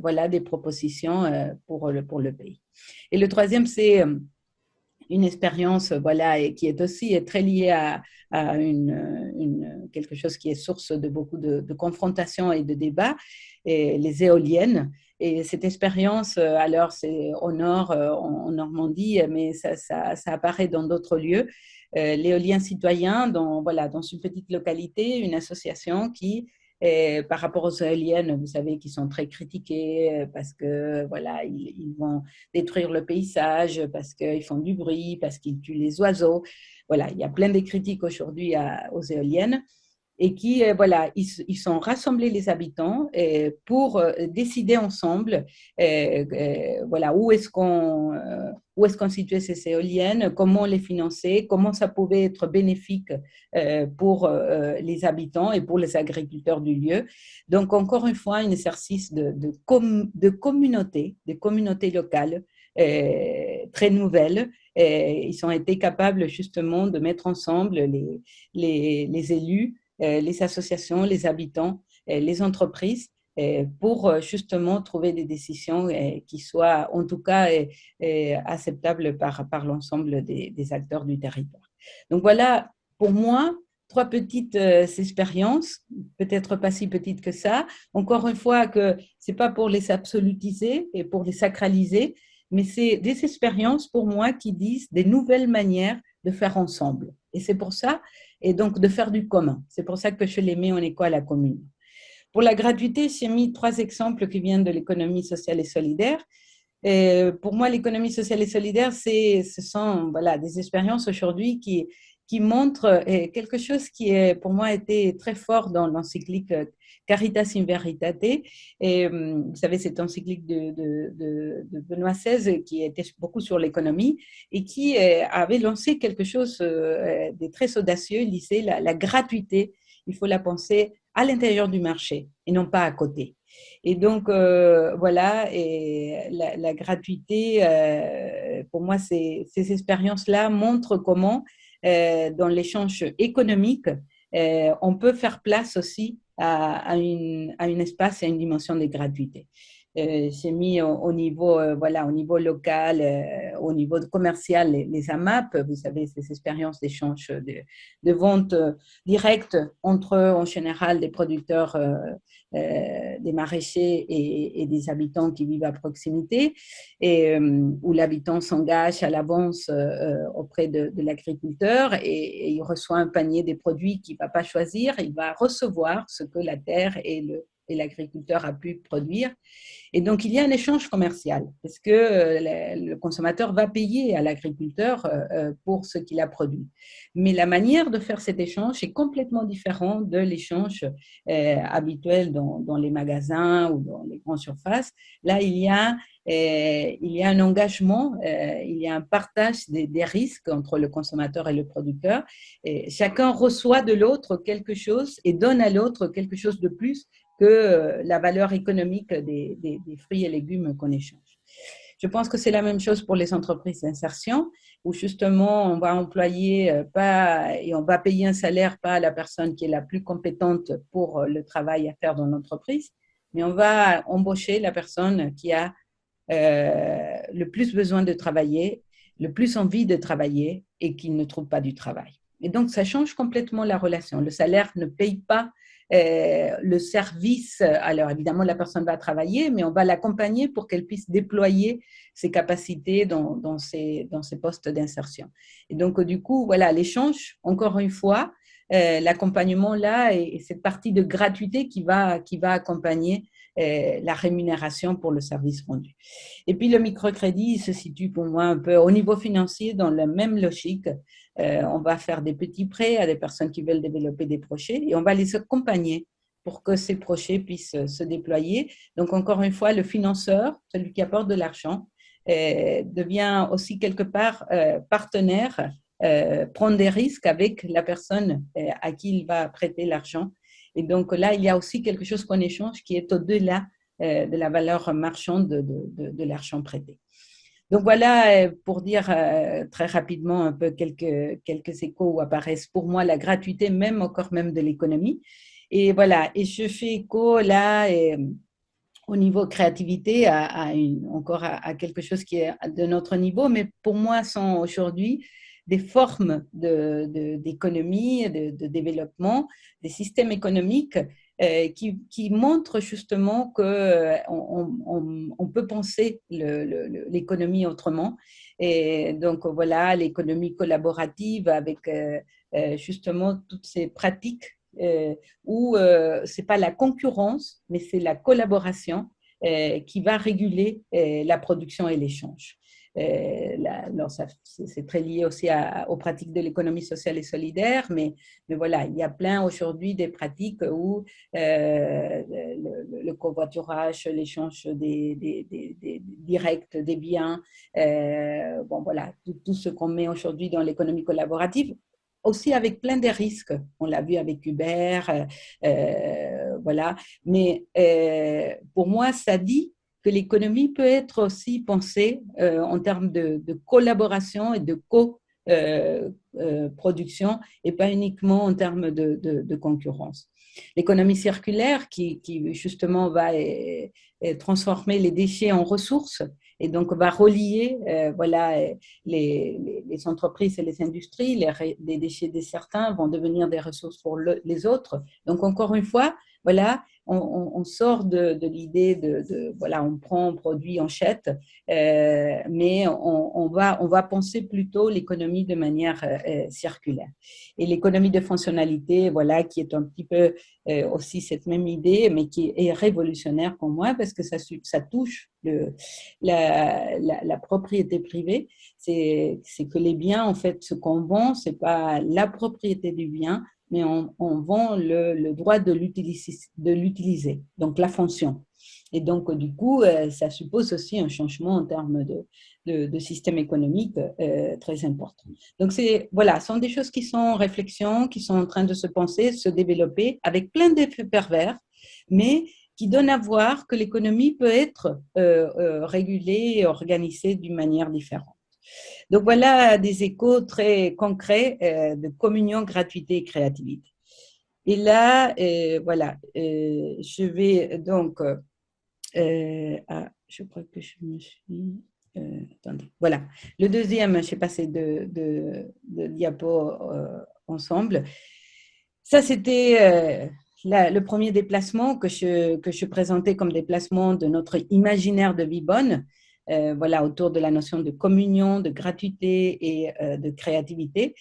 B: voilà, des propositions pour le pays. Et le troisième, c'est une expérience voilà, et qui est aussi très liée à quelque chose qui est source de beaucoup de confrontations et de débats, et les éoliennes. Et cette expérience, alors c'est au nord, en Normandie, mais ça apparaît dans d'autres lieux. L'éolien citoyen, voilà, dans une petite localité, une association qui par rapport aux éoliennes, vous savez, qui sont très critiquées parce que voilà, ils vont détruire le paysage, parce qu'ils font du bruit, parce qu'ils tuent les oiseaux. Voilà, il y a plein de critiques aujourd'hui aux éoliennes et qui, voilà, ils sont rassemblés les habitants pour décider ensemble, voilà, où est-ce qu'on situait ces éoliennes, comment les financer, comment ça pouvait être bénéfique pour les habitants et pour les agriculteurs du lieu. Donc, encore une fois, un exercice de communautés locales très nouvelles. Ils ont été capables justement de mettre ensemble les élus, les associations, les habitants, les entreprises, pour justement trouver des décisions qui soient en tout cas acceptables par l'ensemble des acteurs du territoire. Donc voilà, pour moi, 3 petites expériences, peut-être pas si petites que ça. Encore une fois, que ce n'est pas pour les absolutiser et pour les sacraliser, mais c'est des expériences pour moi qui disent des nouvelles manières de faire ensemble. Et c'est pour ça, et donc de faire du commun. C'est pour ça que je les mets en écho à la commune. Pour la gratuité, j'ai mis 3 exemples qui viennent de l'économie sociale et solidaire. Et pour moi, l'économie sociale et solidaire, ce sont voilà, des expériences aujourd'hui qui montrent quelque chose qui est, pour moi, été très fort dans l'encyclique Caritas in Veritate. Et vous savez, cette encyclique de Benoît XVI qui était beaucoup sur l'économie et qui avait lancé quelque chose de très audacieux. Il disait la gratuité, il faut la penser à l'intérieur du marché et non pas à côté. Et donc, voilà, et la gratuité, pour moi, ces expériences-là montrent comment, dans l'échange économique, on peut faire place aussi à un espace et à une dimension de gratuité. J'ai mis au niveau, voilà, au niveau local, au niveau commercial, les AMAP, vous savez, ces expériences d'échange de vente directe entre, en général, des producteurs, des maraîchers et des habitants qui vivent à proximité, et où l'habitant s'engage à l'avance auprès de l'agriculteur et il reçoit un panier des produits qu'il ne va pas choisir, il va recevoir ce que la terre et et l'agriculteur a pu produire. Et donc, il y a un échange commercial parce que le consommateur va payer à l'agriculteur pour ce qu'il a produit. Mais la manière de faire cet échange est complètement différente de l'échange habituel dans les magasins ou dans les grandes surfaces. Là, il y a un engagement, il y a un partage des risques entre le consommateur et le producteur. Et chacun reçoit de l'autre quelque chose et donne à l'autre quelque chose de plus que la valeur économique des fruits et légumes qu'on échange. Je pense que c'est la même chose pour les entreprises d'insertion, où justement on va employer et on va payer un salaire pas à la personne qui est la plus compétente pour le travail à faire dans l'entreprise, mais on va embaucher la personne qui a le plus besoin de travailler, le plus envie de travailler et qui ne trouve pas du travail. Et donc, ça change complètement la relation. Le salaire ne paye pas le service. Alors, évidemment, la personne va travailler, mais on va l'accompagner pour qu'elle puisse déployer ses capacités dans ses postes d'insertion. Et donc, du coup, voilà, l'échange, encore une fois, l'accompagnement là et cette partie de gratuité qui va accompagner la rémunération pour le service rendu. Et puis, le microcrédit se situe pour moi un peu au niveau financier dans la même logique. On va faire des petits prêts à des personnes qui veulent développer des projets et on va les accompagner pour que ces projets puissent se déployer. Donc, encore une fois, le financeur, celui qui apporte de l'argent, devient aussi quelque part partenaire, prendre des risques avec la personne à qui il va prêter l'argent. Et donc là, il y a aussi quelque chose qu'on échange qui est au-delà de la valeur marchande de l'argent prêté. Donc voilà, pour dire très rapidement un peu quelques échos où apparaissent pour moi la gratuité même, encore même de l'économie. Et voilà, et je fais écho là au niveau créativité encore à quelque chose qui est de notre niveau, mais pour moi sont aujourd'hui des formes d'économie, de développement, des systèmes économiques qui montrent justement qu'on peut penser l'économie autrement. Et donc voilà, l'économie collaborative avec justement toutes ces pratiques où ce n'est pas la concurrence, mais c'est la collaboration qui va réguler la production et l'échange. C'est très lié aussi aux pratiques de l'économie sociale et solidaire, mais voilà, il y a plein aujourd'hui des pratiques où le covoiturage, l'échange direct des biens, bon voilà, tout ce qu'on met aujourd'hui dans l'économie collaborative, aussi avec plein de risques. On l'a vu avec Uber, voilà. Mais pour moi, ça dit que l'économie peut être aussi pensée en termes de collaboration et de co-production et pas uniquement en termes de concurrence. L'économie circulaire qui justement va transformer les déchets en ressources et donc va relier voilà, les entreprises et les industries. Les déchets de certains vont devenir des ressources pour les autres. Donc encore une fois, voilà, on sort de l'idée voilà, on prend, on produit, on jette, mais on va penser plutôt l'économie de manière circulaire. Et l'économie de fonctionnalité, voilà, qui est un petit peu aussi cette même idée, mais qui est révolutionnaire pour moi parce que ça touche la propriété privée. C'est que les biens, en fait, ce qu'on vend, c'est pas la propriété du bien, mais on vend le droit de l'utiliser, donc la fonction. Et donc, du coup, ça suppose aussi un changement en termes de système économique très important. Donc, voilà, ce sont des choses qui sont en réflexion, qui sont en train de se penser, se développer, avec plein d'effets pervers, mais qui donnent à voir que l'économie peut être régulée et organisée d'une manière différente. Donc voilà des échos très concrets de communion, gratuité et créativité. Et là, voilà, je vais donc, je crois que je me suis, attendez, voilà, le deuxième, j'ai passé de diapo ensemble. Ça, c'était le premier déplacement que je présentais comme déplacement de notre imaginaire de Vibonne. voilà, autour de la notion de communion, de gratuité et de créativité.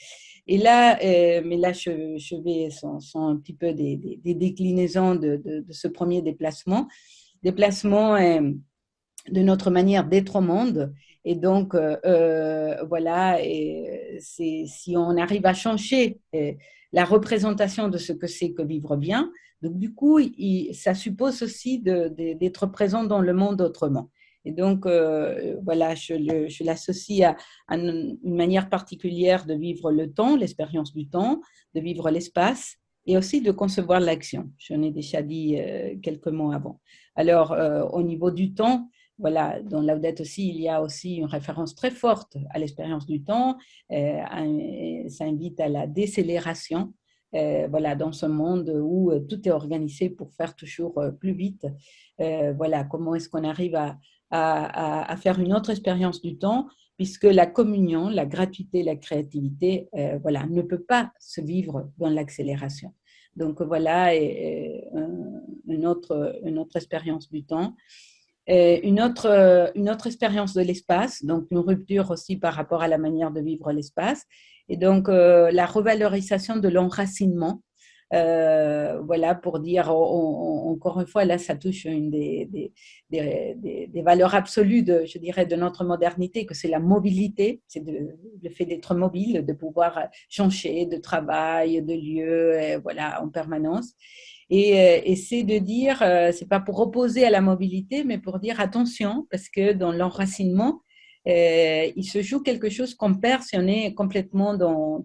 B: Et là, mais là, je vais sans un petit peu des déclinaisons de ce premier déplacement. Déplacement de notre manière d'être au monde. Et donc, voilà, et si on arrive à changer la représentation de ce que c'est que vivre bien, donc du coup, ça suppose aussi d'être présent dans le monde autrement. Et donc, voilà, je l'associe à une manière particulière de vivre le temps, l'expérience du temps, de vivre l'espace et aussi de concevoir l'action. J'en ai déjà dit quelques mots avant. Alors, au niveau du temps, voilà, dans Laudato Si, il y a aussi une référence très forte à l'expérience du temps. Ça invite à la décélération. Voilà, dans ce monde où tout est organisé pour faire toujours plus vite. Voilà, comment est-ce qu'on arrive à faire une autre expérience du temps, puisque la communion, la gratuité, la créativité, voilà, ne peut pas se vivre dans l'accélération. Donc voilà, une autre expérience du temps. Une autre expérience de l'espace, donc une rupture aussi par rapport à la manière de vivre l'espace, et donc la revalorisation de l'enracinement. Voilà, pour dire, encore une fois, là, ça touche une des valeurs absolues, je dirais, de notre modernité, que c'est la mobilité, c'est le fait d'être mobile, de pouvoir changer de travail, de lieu, voilà, en permanence. Et c'est de dire, c'est pas pour opposer à la mobilité, mais pour dire attention, parce que dans l'enracinement, il se joue quelque chose qu'on perd si on est complètement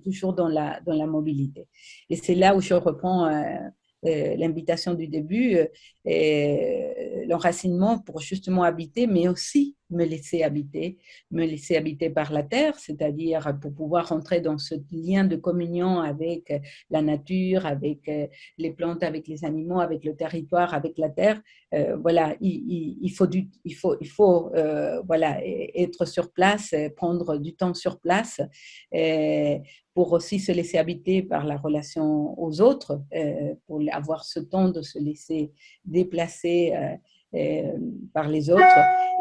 B: toujours dans la mobilité. Et c'est là où je reprends l'invitation du début, l'enracinement pour justement habiter, mais aussi me laisser habiter par la terre, c'est-à-dire pour pouvoir entrer dans ce lien de communion avec la nature, avec les plantes, avec les animaux, avec le territoire, avec la terre. Voilà, il faut voilà, être sur place, prendre du temps sur place pour aussi se laisser habiter par la relation aux autres, pour avoir ce temps de se laisser déplacer par les autres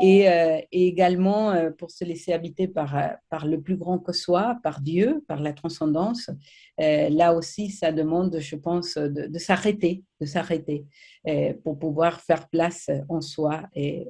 B: et également pour se laisser habiter par le plus grand que soi, par Dieu, par la transcendance. Là aussi, ça demande, je pense, de s'arrêter pour pouvoir faire place en soi et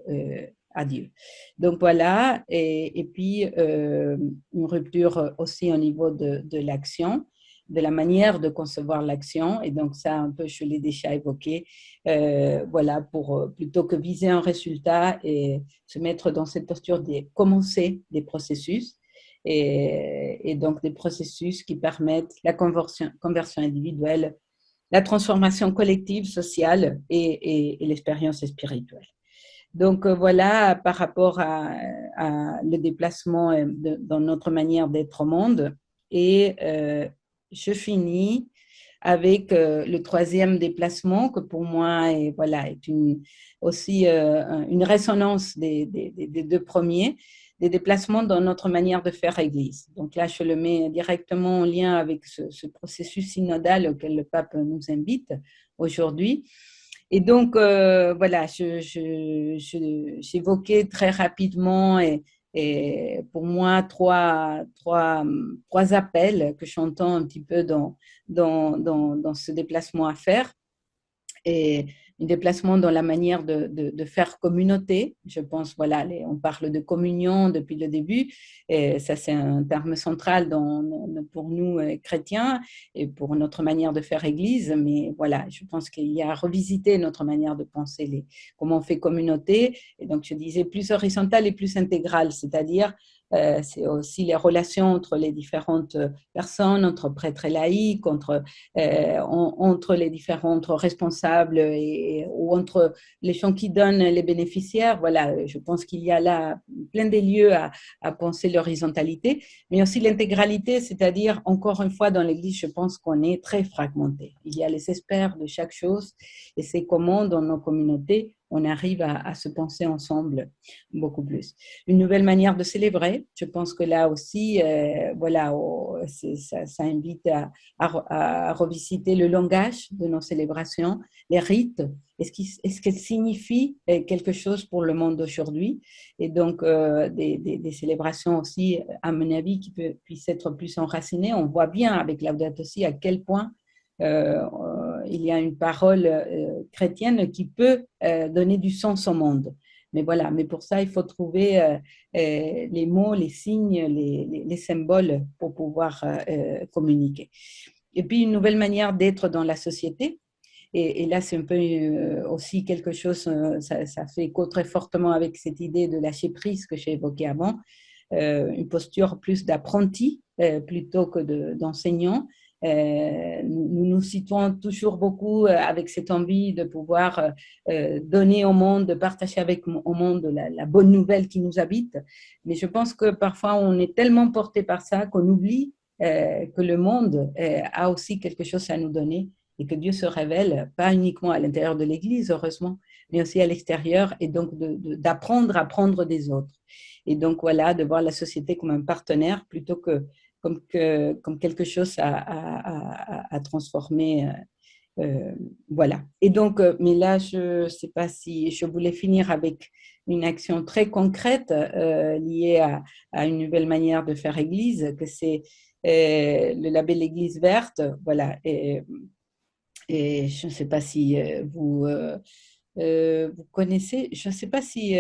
B: à Dieu. Donc voilà, et puis une rupture aussi au niveau de l'action, de la manière de concevoir l'action. Et donc ça, un peu, je l'ai déjà évoqué, voilà, pour plutôt que viser un résultat et se mettre dans cette posture de commencer des processus. Et donc des processus qui permettent la conversion individuelle, la transformation collective, sociale et l'expérience spirituelle. Donc voilà, par rapport à le déplacement dans notre manière d'être au monde. Et je finis avec le troisième déplacement que pour moi voilà, est aussi une résonance des deux premiers, des déplacements dans notre manière de faire Église. Donc là, je le mets directement en lien avec ce processus synodal auquel le pape nous invite aujourd'hui. Et donc, voilà, j'évoquais très rapidement et pour moi trois appels que j'entends un petit peu dans ce déplacement à faire. Et un déplacement dans la manière de faire communauté. Je pense, voilà, on parle de communion depuis le début, et ça c'est un terme central pour nous chrétiens et pour notre manière de faire Église, mais voilà, je pense qu'il y a à revisiter notre manière de penser comment on fait communauté, et donc je disais plus horizontale et plus intégrale, c'est-à-dire c'est aussi les relations entre les différentes personnes, entre prêtres et laïcs, entre les différents responsables ou entre les gens qui donnent les bénéficiaires. Voilà, je pense qu'il y a là plein de lieux à penser l'horizontalité, mais aussi l'intégralité, c'est-à-dire, encore une fois, dans l'Église, je pense qu'on est très fragmenté. Il y a les experts de chaque chose et c'est comment, dans nos communautés, on arrive à se penser ensemble beaucoup plus. Une nouvelle manière de célébrer. Je pense que là aussi, voilà, ça invite à revisiter le langage de nos célébrations, les rites, est-ce qu'elles signifient quelque chose pour le monde d'aujourd'hui, et donc des célébrations aussi, à mon avis, qui puissent être plus enracinées. On voit bien avec Laudato Si à quel point il y a une parole chrétienne qui peut donner du sens au monde. Mais voilà, mais pour ça, il faut trouver les mots, les signes, les symboles pour pouvoir communiquer. Et puis, une nouvelle manière d'être dans la société. Et là, c'est un peu aussi quelque chose, ça fait écho très fortement avec cette idée de lâcher prise que j'ai évoquée avant, une posture plus d'apprenti plutôt que d'enseignant. Nous nous situons toujours beaucoup avec cette envie de pouvoir donner au monde, de partager au monde la bonne nouvelle qui nous habite. Mais je pense que parfois, on est tellement porté par ça qu'on oublie que le monde a aussi quelque chose à nous donner et que Dieu se révèle, pas uniquement à l'intérieur de l'Église, heureusement, mais aussi à l'extérieur, et donc d'apprendre à prendre des autres. Et donc, voilà, de voir la société comme un partenaire plutôt que comme quelque chose à transformer. Voilà. Et donc, mais là, je ne sais pas si je voulais finir avec une action très concrète liée à une nouvelle manière de faire Église, que c'est le label Église verte. Voilà. Et je ne sais pas si vous connaissez, je ne sais pas si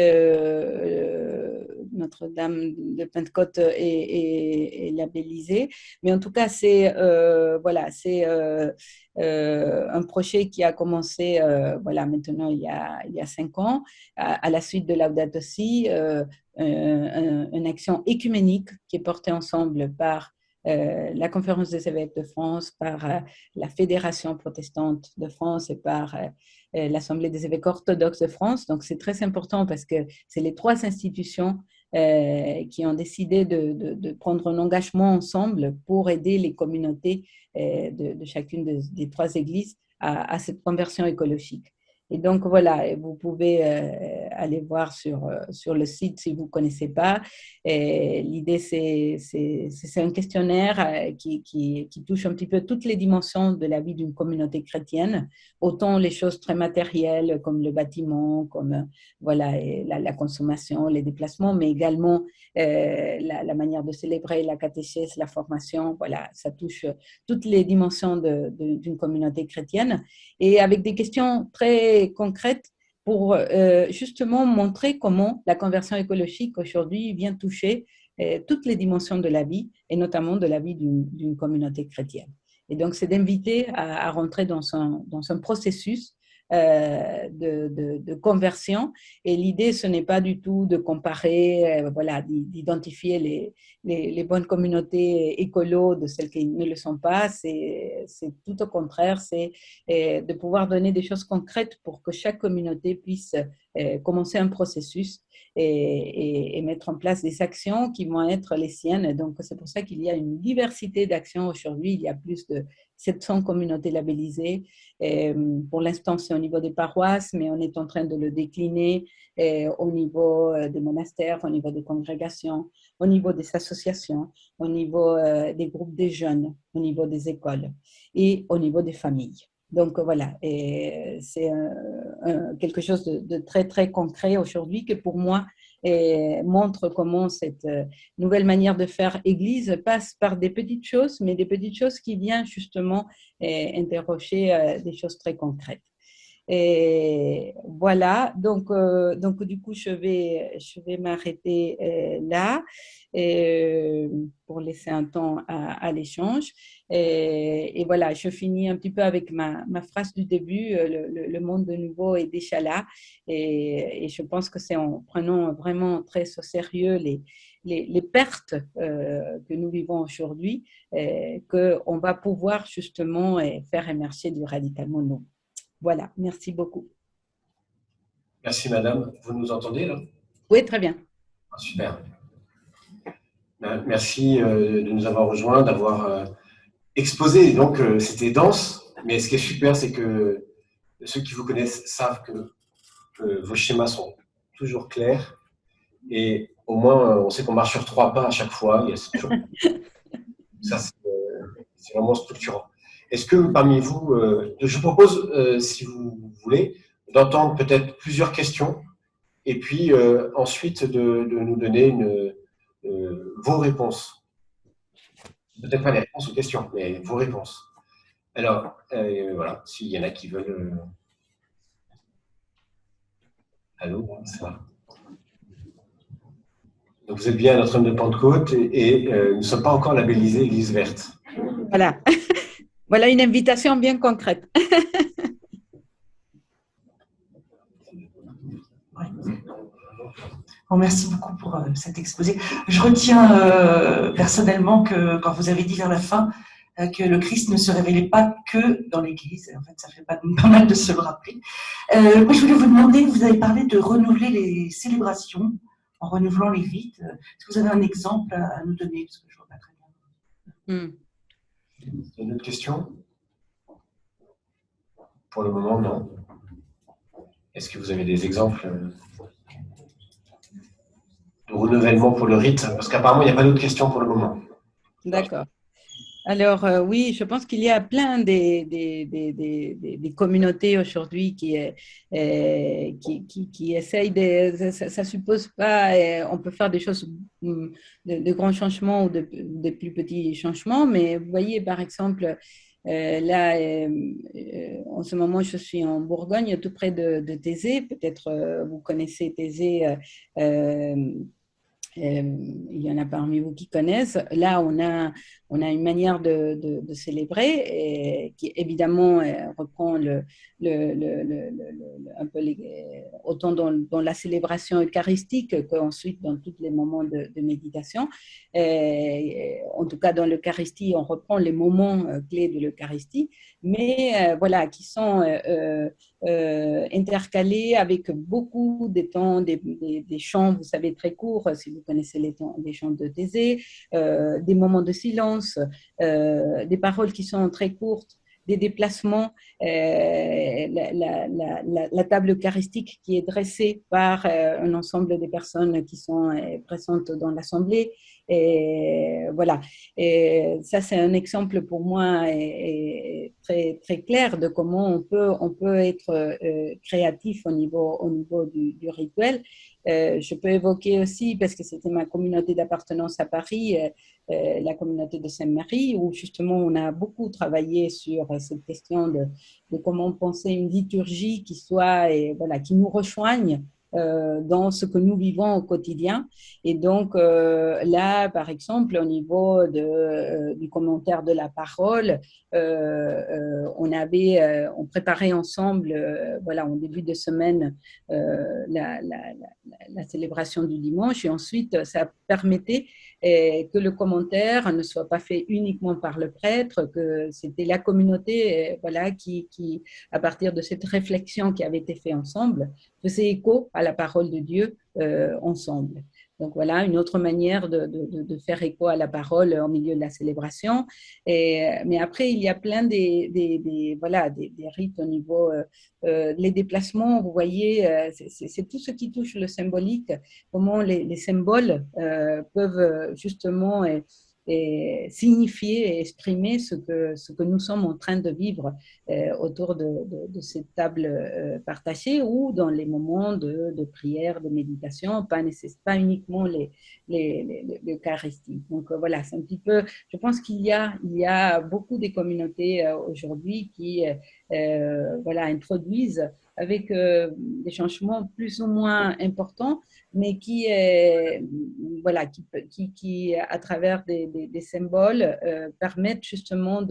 B: Notre-Dame de Pentecôte est labellisée, mais en tout cas, c'est voilà, c'est un projet qui a commencé voilà, maintenant il y a 5 ans, à la suite de Laudato Si, une action écuménique qui est portée ensemble par la Conférence des évêques de France, par la Fédération protestante de France et par l'Assemblée des évêques orthodoxes de France. Donc, c'est très important parce que c'est les 3 institutions qui ont décidé de prendre un engagement ensemble pour aider les communautés de chacune des 3 églises à cette conversion écologique. Et donc, voilà, vous pouvez aller voir sur le site si vous ne connaissez pas. L'idée, c'est un questionnaire qui touche un petit peu toutes les dimensions de la vie d'une communauté chrétienne, autant les choses très matérielles comme le bâtiment, comme voilà, la consommation, les déplacements, mais également la manière de célébrer, la catéchèse, la formation. Voilà, ça touche toutes les dimensions d'une communauté chrétienne, et avec des questions très concrètes pour justement montrer comment la conversion écologique aujourd'hui vient toucher toutes les dimensions de la vie, et notamment de la vie d'une communauté chrétienne. Et donc, c'est d'inviter à rentrer dans un processus de conversion. Et l'idée, ce n'est pas du tout de comparer, voilà, d'identifier les bonnes communautés écolos de celles qui ne le sont pas. C'est tout au contraire, c'est de pouvoir donner des choses concrètes pour que chaque communauté puisse commencer un processus et mettre en place des actions qui vont être les siennes. Donc, c'est pour ça qu'il y a une diversité d'actions aujourd'hui. Il y a plus de 700 communautés labellisées. Pour l'instant, c'est au niveau des paroisses, mais on est en train de le décliner au niveau des monastères, au niveau des congrégations, au niveau des associations, au niveau des groupes des jeunes, au niveau des écoles et au niveau des familles. Donc voilà, c'est quelque chose de très, très concret aujourd'hui qui pour moi montre comment cette nouvelle manière de faire Église passe par des petites choses, mais des petites choses qui viennent justement interroger des choses très concrètes. Et voilà, donc du coup, je vais m'arrêter là pour laisser un temps à l'échange. Et voilà, je finis un petit peu avec ma phrase du début, le monde de nouveau est déjà là. Et je pense que c'est en prenant vraiment très au sérieux les pertes que nous vivons aujourd'hui qu'on va pouvoir justement faire émerger du radicalement nouveau. Voilà, merci beaucoup.
C: Merci madame. Vous nous entendez là?
B: Oui, très bien.
C: Ah, super. Merci de nous avoir rejoints, d'avoir exposé. Donc c'était dense, mais ce qui est super, c'est que ceux qui vous connaissent savent que vos schémas sont toujours clairs et au moins on sait qu'on marche sur 3 pas à chaque fois. Ça, vraiment structurant. Est-ce que parmi vous, je vous propose, si vous voulez, d'entendre peut-être plusieurs questions et puis ensuite de nous donner vos réponses. Peut-être pas les réponses aux questions, mais vos réponses. Alors, voilà, s'il y en a qui veulent… Allô, ça va. Donc, vous êtes bien à Notre-Dame de Pentecôte et nous ne sommes pas encore labellisés Église verte.
B: Voilà. Voilà une invitation bien concrète.
D: Bon, merci beaucoup pour cet exposé. Je retiens personnellement que quand vous avez dit vers la fin que le Christ ne se révélait pas que dans l'Église, en fait, ça fait pas mal de se le rappeler. Moi, je voulais vous demander, vous avez parlé de renouveler les célébrations en renouvelant les rites. Est-ce que vous avez un exemple à nous donner? Parce que je vois pas très bien.
C: Une autre question? Pour le moment, non. Est-ce que vous avez des exemples de renouvellement pour le rite? Parce qu'apparemment, il n'y a pas d'autres questions pour le moment.
B: D'accord. Alors, oui, je pense qu'il y a plein des communautés aujourd'hui qui essayent ça suppose pas, on peut faire des choses, de grands changements ou de plus petits changements, mais vous voyez, par exemple, là, en ce moment, je suis en Bourgogne, tout près de Thésée. Peut-être vous connaissez Thésée. Il y en a parmi vous qui connaissent. Là, on a une manière de célébrer qui évidemment reprend un peu autant dans la célébration eucharistique qu'ensuite dans tous les moments de méditation. En tout cas, dans l'Eucharistie, on reprend les moments clés de l'Eucharistie, mais voilà, qui sont intercalés avec beaucoup de temps, des chants, vous savez, très courts, si vous connaissez les chants de Thésée, des moments de silence, des paroles qui sont très courtes, des déplacements, la table eucharistique qui est dressée par un ensemble de personnes qui sont présentes dans l'assemblée. Et voilà. Et ça, c'est un exemple pour moi très, très clair de comment on peut être créatif au niveau du rituel. Je peux évoquer aussi, parce que c'était ma communauté d'appartenance à Paris, la communauté de Sainte-Marie, où justement on a beaucoup travaillé sur cette question de comment penser une liturgie qui soit, voilà, qui nous rejoigne dans ce que nous vivons au quotidien. Et donc là, par exemple, au niveau du commentaire de la parole, on préparait ensemble, voilà, en début de semaine, la célébration du dimanche, et ensuite ça permettait que le commentaire ne soit pas fait uniquement par le prêtre, que c'était la communauté, voilà, qui, à partir de cette réflexion qui avait été faite ensemble, faisait écho à la parole de Dieu ensemble. Donc voilà, une autre manière de faire écho à la parole au milieu de la célébration. Mais après, il y a plein voilà, des rites au niveau, les déplacements, vous voyez, c'est tout ce qui touche le symbolique, comment les symboles peuvent justement signifier et exprimer ce que nous sommes en train de vivre autour de cette table partagée ou dans les moments de prière, de méditation, pas uniquement l'Eucharistie. Donc voilà, c'est un petit peu, je pense qu'il y a beaucoup de communautés aujourd'hui qui voilà, introduisent avec des changements plus ou moins importants, mais voilà, qui à travers des symboles, permettent justement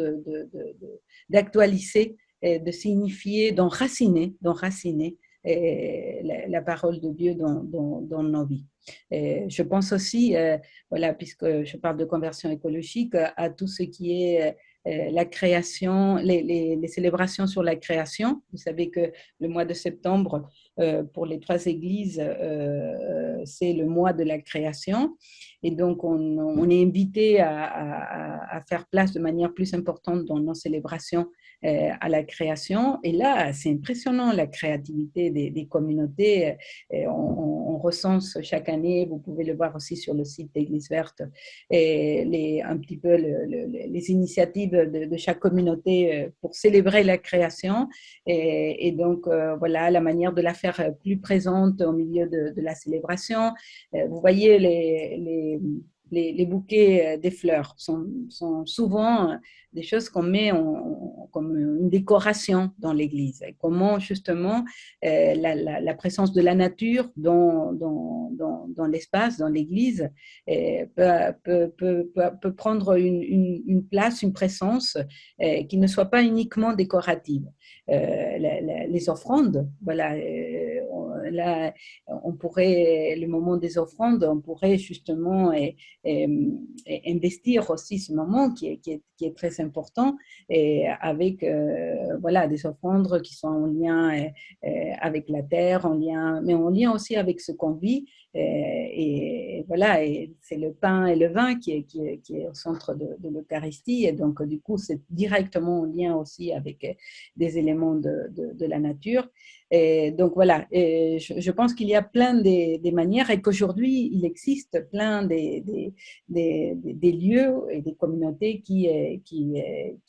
B: d'actualiser, de signifier, d'enraciner la parole de Dieu dans nos vies. Je pense aussi, voilà, puisque je parle de conversion écologique, à tout ce qui est la création, les célébrations sur la création. Vous savez que le mois de septembre, pour les 3 églises, c'est le mois de la création. Et donc, on est invité à faire place de manière plus importante dans nos célébrations à la création. Et là, c'est impressionnant la créativité des communautés. On recense chaque année, vous pouvez le voir aussi sur le site d'Église Verte, et un petit peu les initiatives de chaque communauté pour célébrer la création. Et donc, voilà, la manière de la faire plus présente au milieu de la célébration. Vous voyez, les bouquets des fleurs sont souvent des choses qu'on met comme une décoration dans l'église. Et comment, justement, la présence de la nature dans l'espace, dans l'église, peut prendre une place, une présence qui ne soit pas uniquement décorative. Les offrandes, voilà, là, on pourrait, le moment des offrandes, on pourrait justement investir aussi ce moment qui est très important, et avec voilà, des offrandes qui sont en lien avec la terre, mais en lien aussi avec ce qu'on vit. Et voilà, et c'est le pain et le vin qui est au centre de l'Eucharistie, et donc du coup c'est directement en lien aussi avec des éléments de la nature. Et donc voilà, et je pense qu'il y a plein des manières, et qu'aujourd'hui il existe plein des lieux et des communautés qui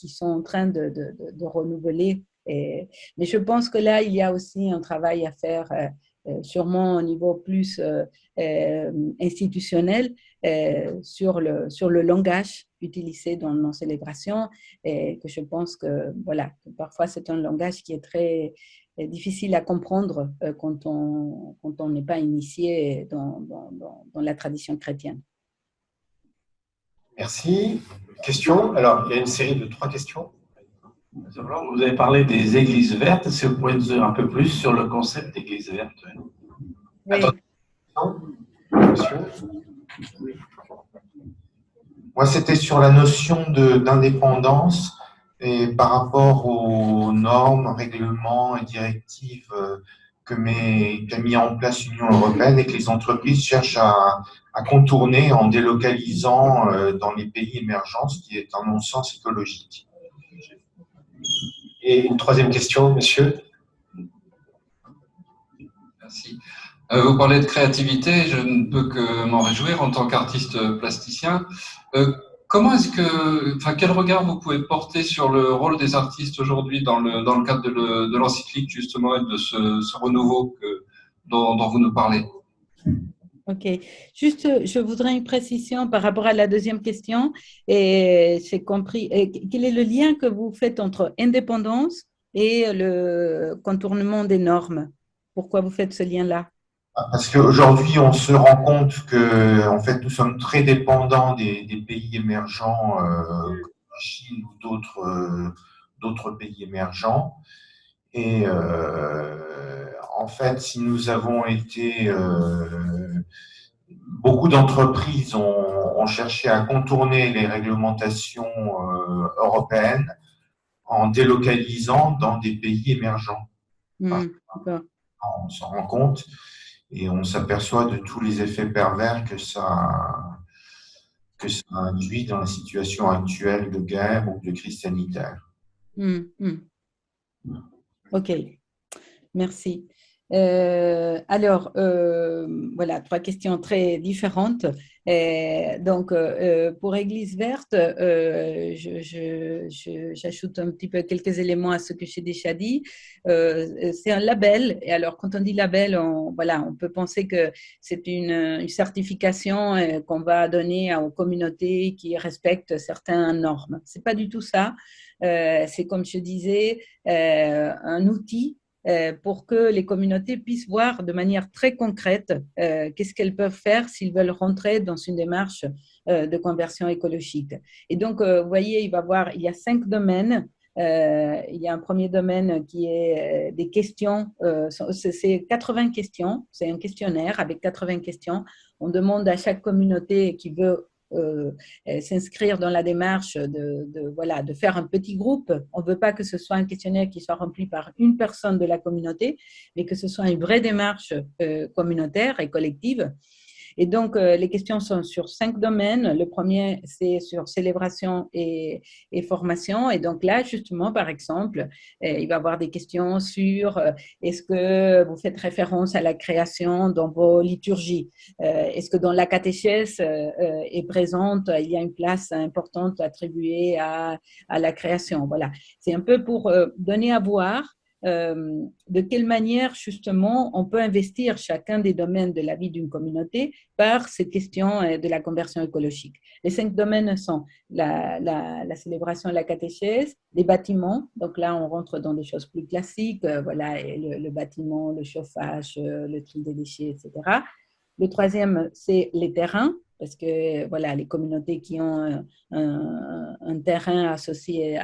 B: sont en train de renouveler. Mais je pense que là, il y a aussi un travail à faire, sûrement au niveau plus institutionnel, sur le langage utilisé dans nos célébrations, et que je pense que, voilà, que parfois c'est un langage qui est très difficile à comprendre quand on n'est pas initié dans la tradition chrétienne.
C: Merci. Question. Alors, il y a une série de 3 questions.
E: Vous avez parlé des églises vertes. Est-ce que vous pouvez nous dire un peu plus sur le concept d'église verte?
B: Oui.
C: Monsieur. Moi, c'était sur la notion d'indépendance et par rapport aux normes, règlements et directives qu'a mis en place l'Union européenne, et que les entreprises cherchent à contourner en délocalisant dans les pays émergents, ce qui est un non-sens écologique. Et une 3e question, monsieur.
F: Merci. Vous parlez de créativité, je ne peux que m'en réjouir en tant qu'artiste plasticien. Comment quel regard vous pouvez porter sur le rôle des artistes aujourd'hui dans le cadre de l'encyclique, justement, et de ce renouveau dont vous nous parlez?
B: Ok. Juste, je voudrais une précision par rapport à la 2e question. Et j'ai compris. Quel est le lien que vous faites entre indépendance et le contournement des normes? Pourquoi vous faites ce lien-là?
G: Parce qu'aujourd'hui, on se rend compte que, en fait, nous sommes très dépendants des pays émergents, comme la Chine ou d'autres pays émergents. Et en fait, si nous avons été… beaucoup d'entreprises ont cherché à contourner les réglementations européennes en délocalisant dans des pays émergents. On s'en rend compte et on s'aperçoit de tous les effets pervers que ça induit dans la situation actuelle de guerre ou de crise sanitaire.
B: Ok, merci. Alors, voilà, 3 questions très différentes. Donc, pour Église Verte, j'ajoute un petit peu quelques éléments à ce que j'ai déjà dit. C'est un label. Et alors, quand on dit label, on peut penser que c'est une certification qu'on va donner aux communautés qui respectent certaines normes. C'est pas du tout ça. C'est, comme je disais, un outil pour que les communautés puissent voir de manière très concrète qu'est-ce qu'elles peuvent faire s'ils veulent rentrer dans une démarche de conversion écologique. Et donc, vous voyez, il y a 5 domaines. Il y a un premier domaine qui est des questions. C'est 80 questions. C'est un questionnaire avec 80 questions. On demande à chaque communauté qui veut s'inscrire dans la démarche de faire un petit groupe. On ne veut pas que ce soit un questionnaire qui soit rempli par une personne de la communauté, mais que ce soit une vraie démarche communautaire et collective. Et donc, les questions sont sur 5 domaines. Le premier, c'est sur célébration et formation. Et donc là, justement, par exemple, il va y avoir des questions sur est-ce que vous faites référence à la création dans vos liturgies? Est-ce que dans la catéchèse est présente, il y a une place importante attribuée à la création? Voilà. C'est un peu pour donner à voir de quelle manière, justement, on peut investir chacun des domaines de la vie d'une communauté par cette question de la conversion écologique. Les 5 domaines sont la célébration et la catéchèse, les bâtiments, donc là, on rentre dans des choses plus classiques, voilà, le bâtiment, le chauffage, le tri des déchets, etc. Le troisième, c'est les terrains, parce que voilà, les communautés qui ont un terrain associé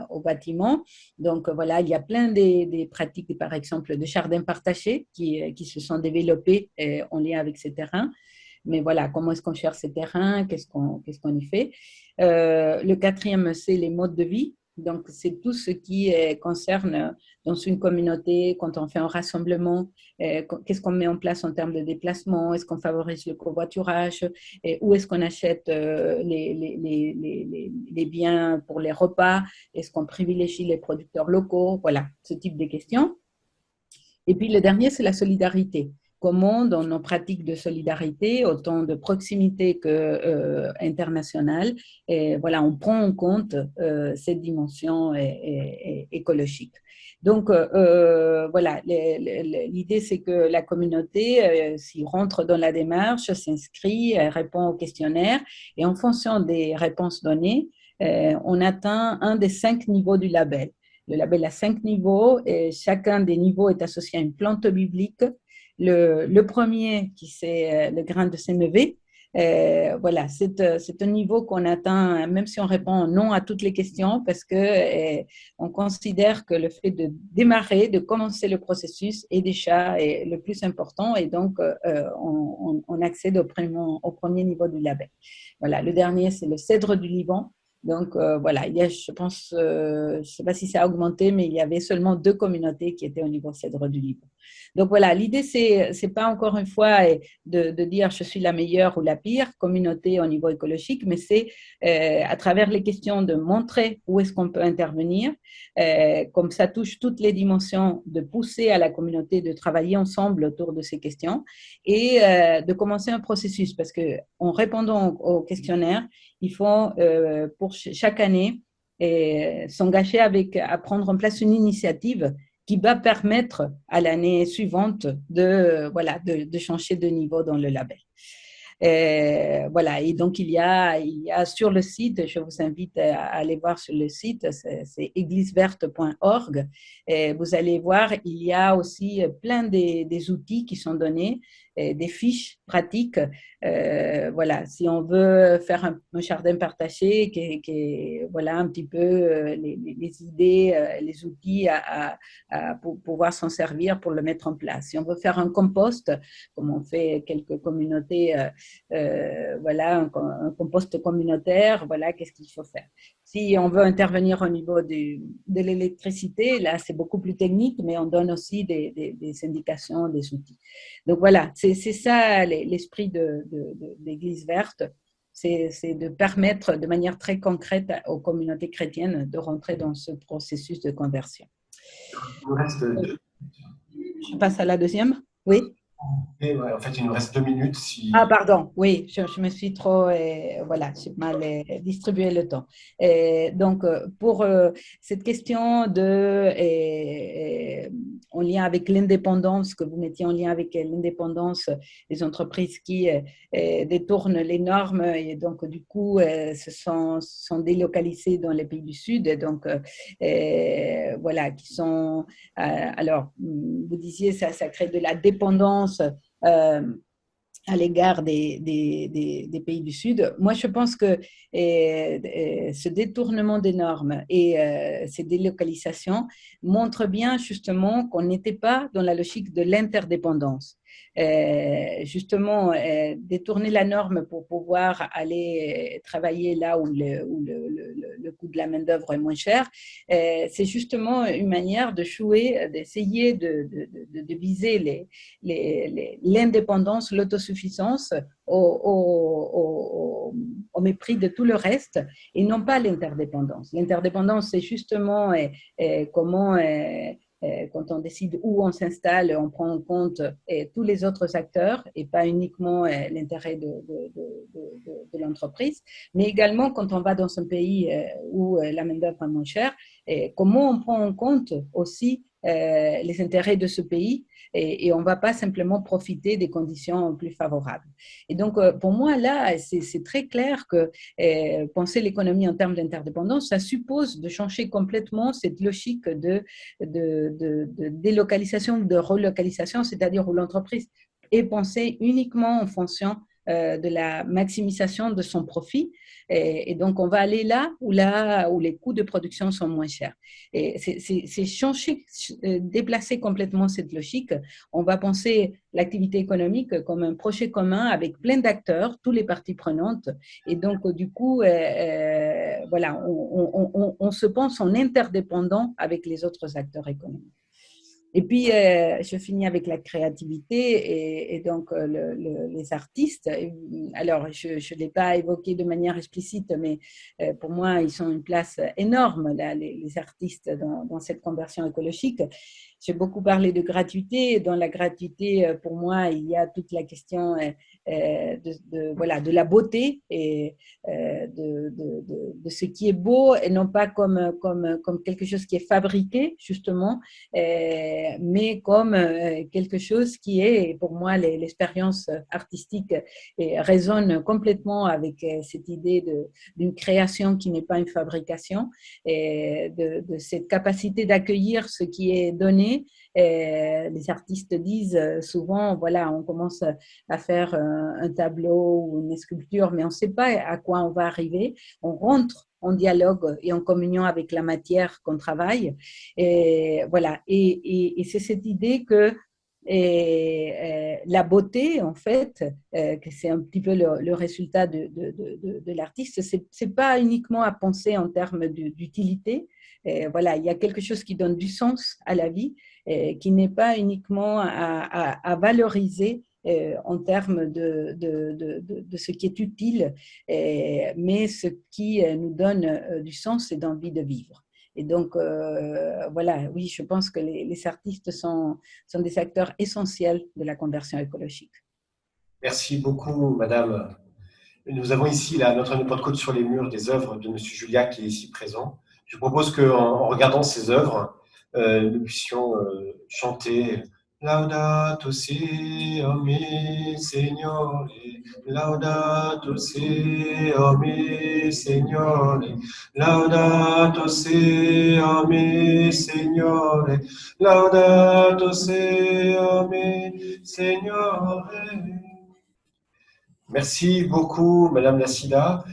B: au bâtiment. Donc voilà, il y a plein des pratiques, par exemple, de jardins partagés qui se sont développées en lien avec ces terrains. Mais voilà, comment est-ce qu'on cherche ces terrains, qu'est-ce qu'on y fait. Le quatrième, c'est les modes de vie. Donc, c'est tout ce qui concerne dans une communauté, quand on fait un rassemblement, qu'est-ce qu'on met en place en termes de déplacement, est-ce qu'on favorise le covoiturage, où est-ce qu'on achète les biens pour les repas, est-ce qu'on privilégie les producteurs locaux, voilà, ce type de questions. Et puis, le dernier, c'est la solidarité. Comment, dans nos pratiques de solidarité, autant de proximité qu'internationale, voilà, on prend en compte cette dimension écologique. Donc, voilà, l'idée, c'est que la communauté, s'y rentre dans la démarche, s'inscrit, répond au questionnaire, et en fonction des réponses données, on atteint un des 5 niveaux du label. Le label a 5 niveaux, et chacun des niveaux est associé à une plante biblique. Le premier, qui c'est le grain de sénévé, voilà, c'est un niveau qu'on atteint, même si on répond non à toutes les questions, parce que on considère que le fait de démarrer, de commencer le processus est déjà le plus important, et donc on accède au premier niveau du label. Voilà, le dernier, c'est le cèdre du Liban. Donc voilà, il y a, je pense, je ne sais pas si ça a augmenté, mais il y avait seulement 2 communautés qui étaient au niveau cèdre du Liban. Donc voilà, l'idée, c'est pas encore une fois de dire je suis la meilleure ou la pire communauté au niveau écologique, mais c'est à travers les questions de montrer où est-ce qu'on peut intervenir, comme ça touche toutes les dimensions, de pousser à la communauté de travailler ensemble autour de ces questions et de commencer un processus, parce qu'en répondant au questionnaire, il faut pour chaque année s'engager à prendre en place une initiative qui va permettre à l'année suivante de changer de niveau dans le label. Voilà, et donc il y a sur le site, je vous invite à aller voir sur le site, c'est égliseverte.org, et vous allez voir, il y a aussi plein des outils qui sont donnés, des fiches pratiques. Voilà, si on veut faire un jardin partagé, qui voilà un petit peu les idées, les outils pour pouvoir s'en servir pour le mettre en place. Si on veut faire un compost, comme on fait quelques communautés, voilà, un compost communautaire, voilà, qu'est-ce qu'il faut faire. Si on veut intervenir au niveau de l'électricité, là, c'est beaucoup plus technique, mais on donne aussi des indications, des outils. Donc voilà, c'est ça l'esprit d'Église verte, c'est de permettre de manière très concrète aux communautés chrétiennes de rentrer dans ce processus de conversion. Je passe à la deuxième. Oui.
C: Et ouais, en fait, il nous reste 2 minutes.
B: Ah, pardon, oui, je me suis trop, voilà, j'ai mal distribué le temps. Donc, pour cette question en lien avec l'indépendance, que vous mettiez en lien avec l'indépendance des entreprises qui détournent les normes et donc, du coup, se sont délocalisées dans les pays du Sud, donc, voilà, qui sont, alors, vous disiez, ça crée de la dépendance à l'égard des pays du Sud. Moi, je pense que ce détournement des normes et ces délocalisations montrent bien justement qu'on n'était pas dans la logique de l'interdépendance. Justement, détourner la norme pour pouvoir aller travailler là où le coût de la main-d'œuvre est moins cher. C'est justement une manière de jouer, d'essayer de viser l'indépendance, l'autosuffisance au mépris de tout le reste et non pas l'interdépendance. L'interdépendance, c'est justement comment, quand on décide où on s'installe, on prend en compte tous les autres acteurs et pas uniquement l'intérêt de l'entreprise, mais également quand on va dans un pays où la main-d'œuvre est moins chère, comment on prend en compte aussi les intérêts de ce pays et on ne va pas simplement profiter des conditions plus favorables. Et donc, pour moi, là, c'est très clair que penser l'économie en termes d'interdépendance, ça suppose de changer complètement cette logique de délocalisation ou de relocalisation, c'est-à-dire où l'entreprise est pensée uniquement en fonction de la maximisation de son profit. Et donc, on va aller là où les coûts de production sont moins chers. Et c'est changer, déplacer complètement cette logique. On va penser l'activité économique comme un projet commun avec plein d'acteurs, toutes les parties prenantes. Et donc, du coup, voilà, on se pense en interdépendant avec les autres acteurs économiques. Et puis, je finis avec la créativité et donc les artistes. Alors, je ne l'ai pas évoqué de manière explicite, mais pour moi, ils ont une place énorme, là, les artistes, dans cette conversion écologique. J'ai beaucoup parlé de gratuité. Dans la gratuité, pour moi, il y a toute la question de la beauté et de ce qui est beau et non pas comme quelque chose qui est fabriqué, justement, mais comme quelque chose qui est, pour moi, l'expérience artistique résonne complètement avec cette idée d'une création qui n'est pas une fabrication, et de cette capacité d'accueillir ce qui est donné. Les artistes disent souvent, voilà, on commence à faire un tableau ou une sculpture, mais on ne sait pas à quoi on va arriver. On rentre en dialogue et en communion avec la matière qu'on travaille. Et voilà. Et c'est cette idée que la beauté, en fait, que c'est un petit peu le résultat de l'artiste, c'est pas uniquement à penser en termes d'utilité. Voilà, il y a quelque chose qui donne du sens à la vie, qui n'est pas uniquement à valoriser en termes de ce qui est utile, mais ce qui nous donne du sens et d'envie de vivre. Et donc, voilà, oui, je pense que les artistes sont des acteurs essentiels de la conversion écologique.
C: Merci beaucoup, Madame. Nous avons ici là, notre Pentecôte sur les murs des œuvres de M. Julia qui est ici présent. Je propose qu'en regardant ces œuvres, nous puissions chanter Laudato si me Signore, Laudato si me Signore, Laudato si me Signore, Laudato si me Signore. Merci beaucoup, Madame Nacida.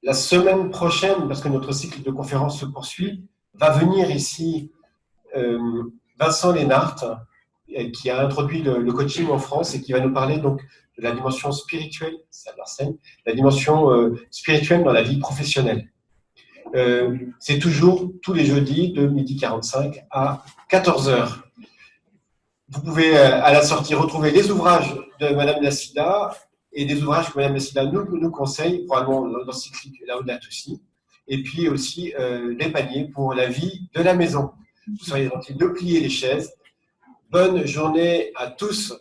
C: La semaine prochaine, parce que notre cycle de conférences se poursuit, va venir ici Vincent Lénart, qui a introduit le coaching en France et qui va nous parler donc de la dimension spirituelle, la dimension spirituelle dans la vie professionnelle. C'est toujours tous les jeudis de 12h45 à 14h. Vous pouvez à la sortie retrouver les ouvrages de Madame Nacida et des ouvrages que Madame Nacida nous conseille, probablement dans l'encyclique Laudato si, et puis aussi les paniers pour la vie de la maison. Vous serez gentils de plier les chaises. Bonne journée à tous.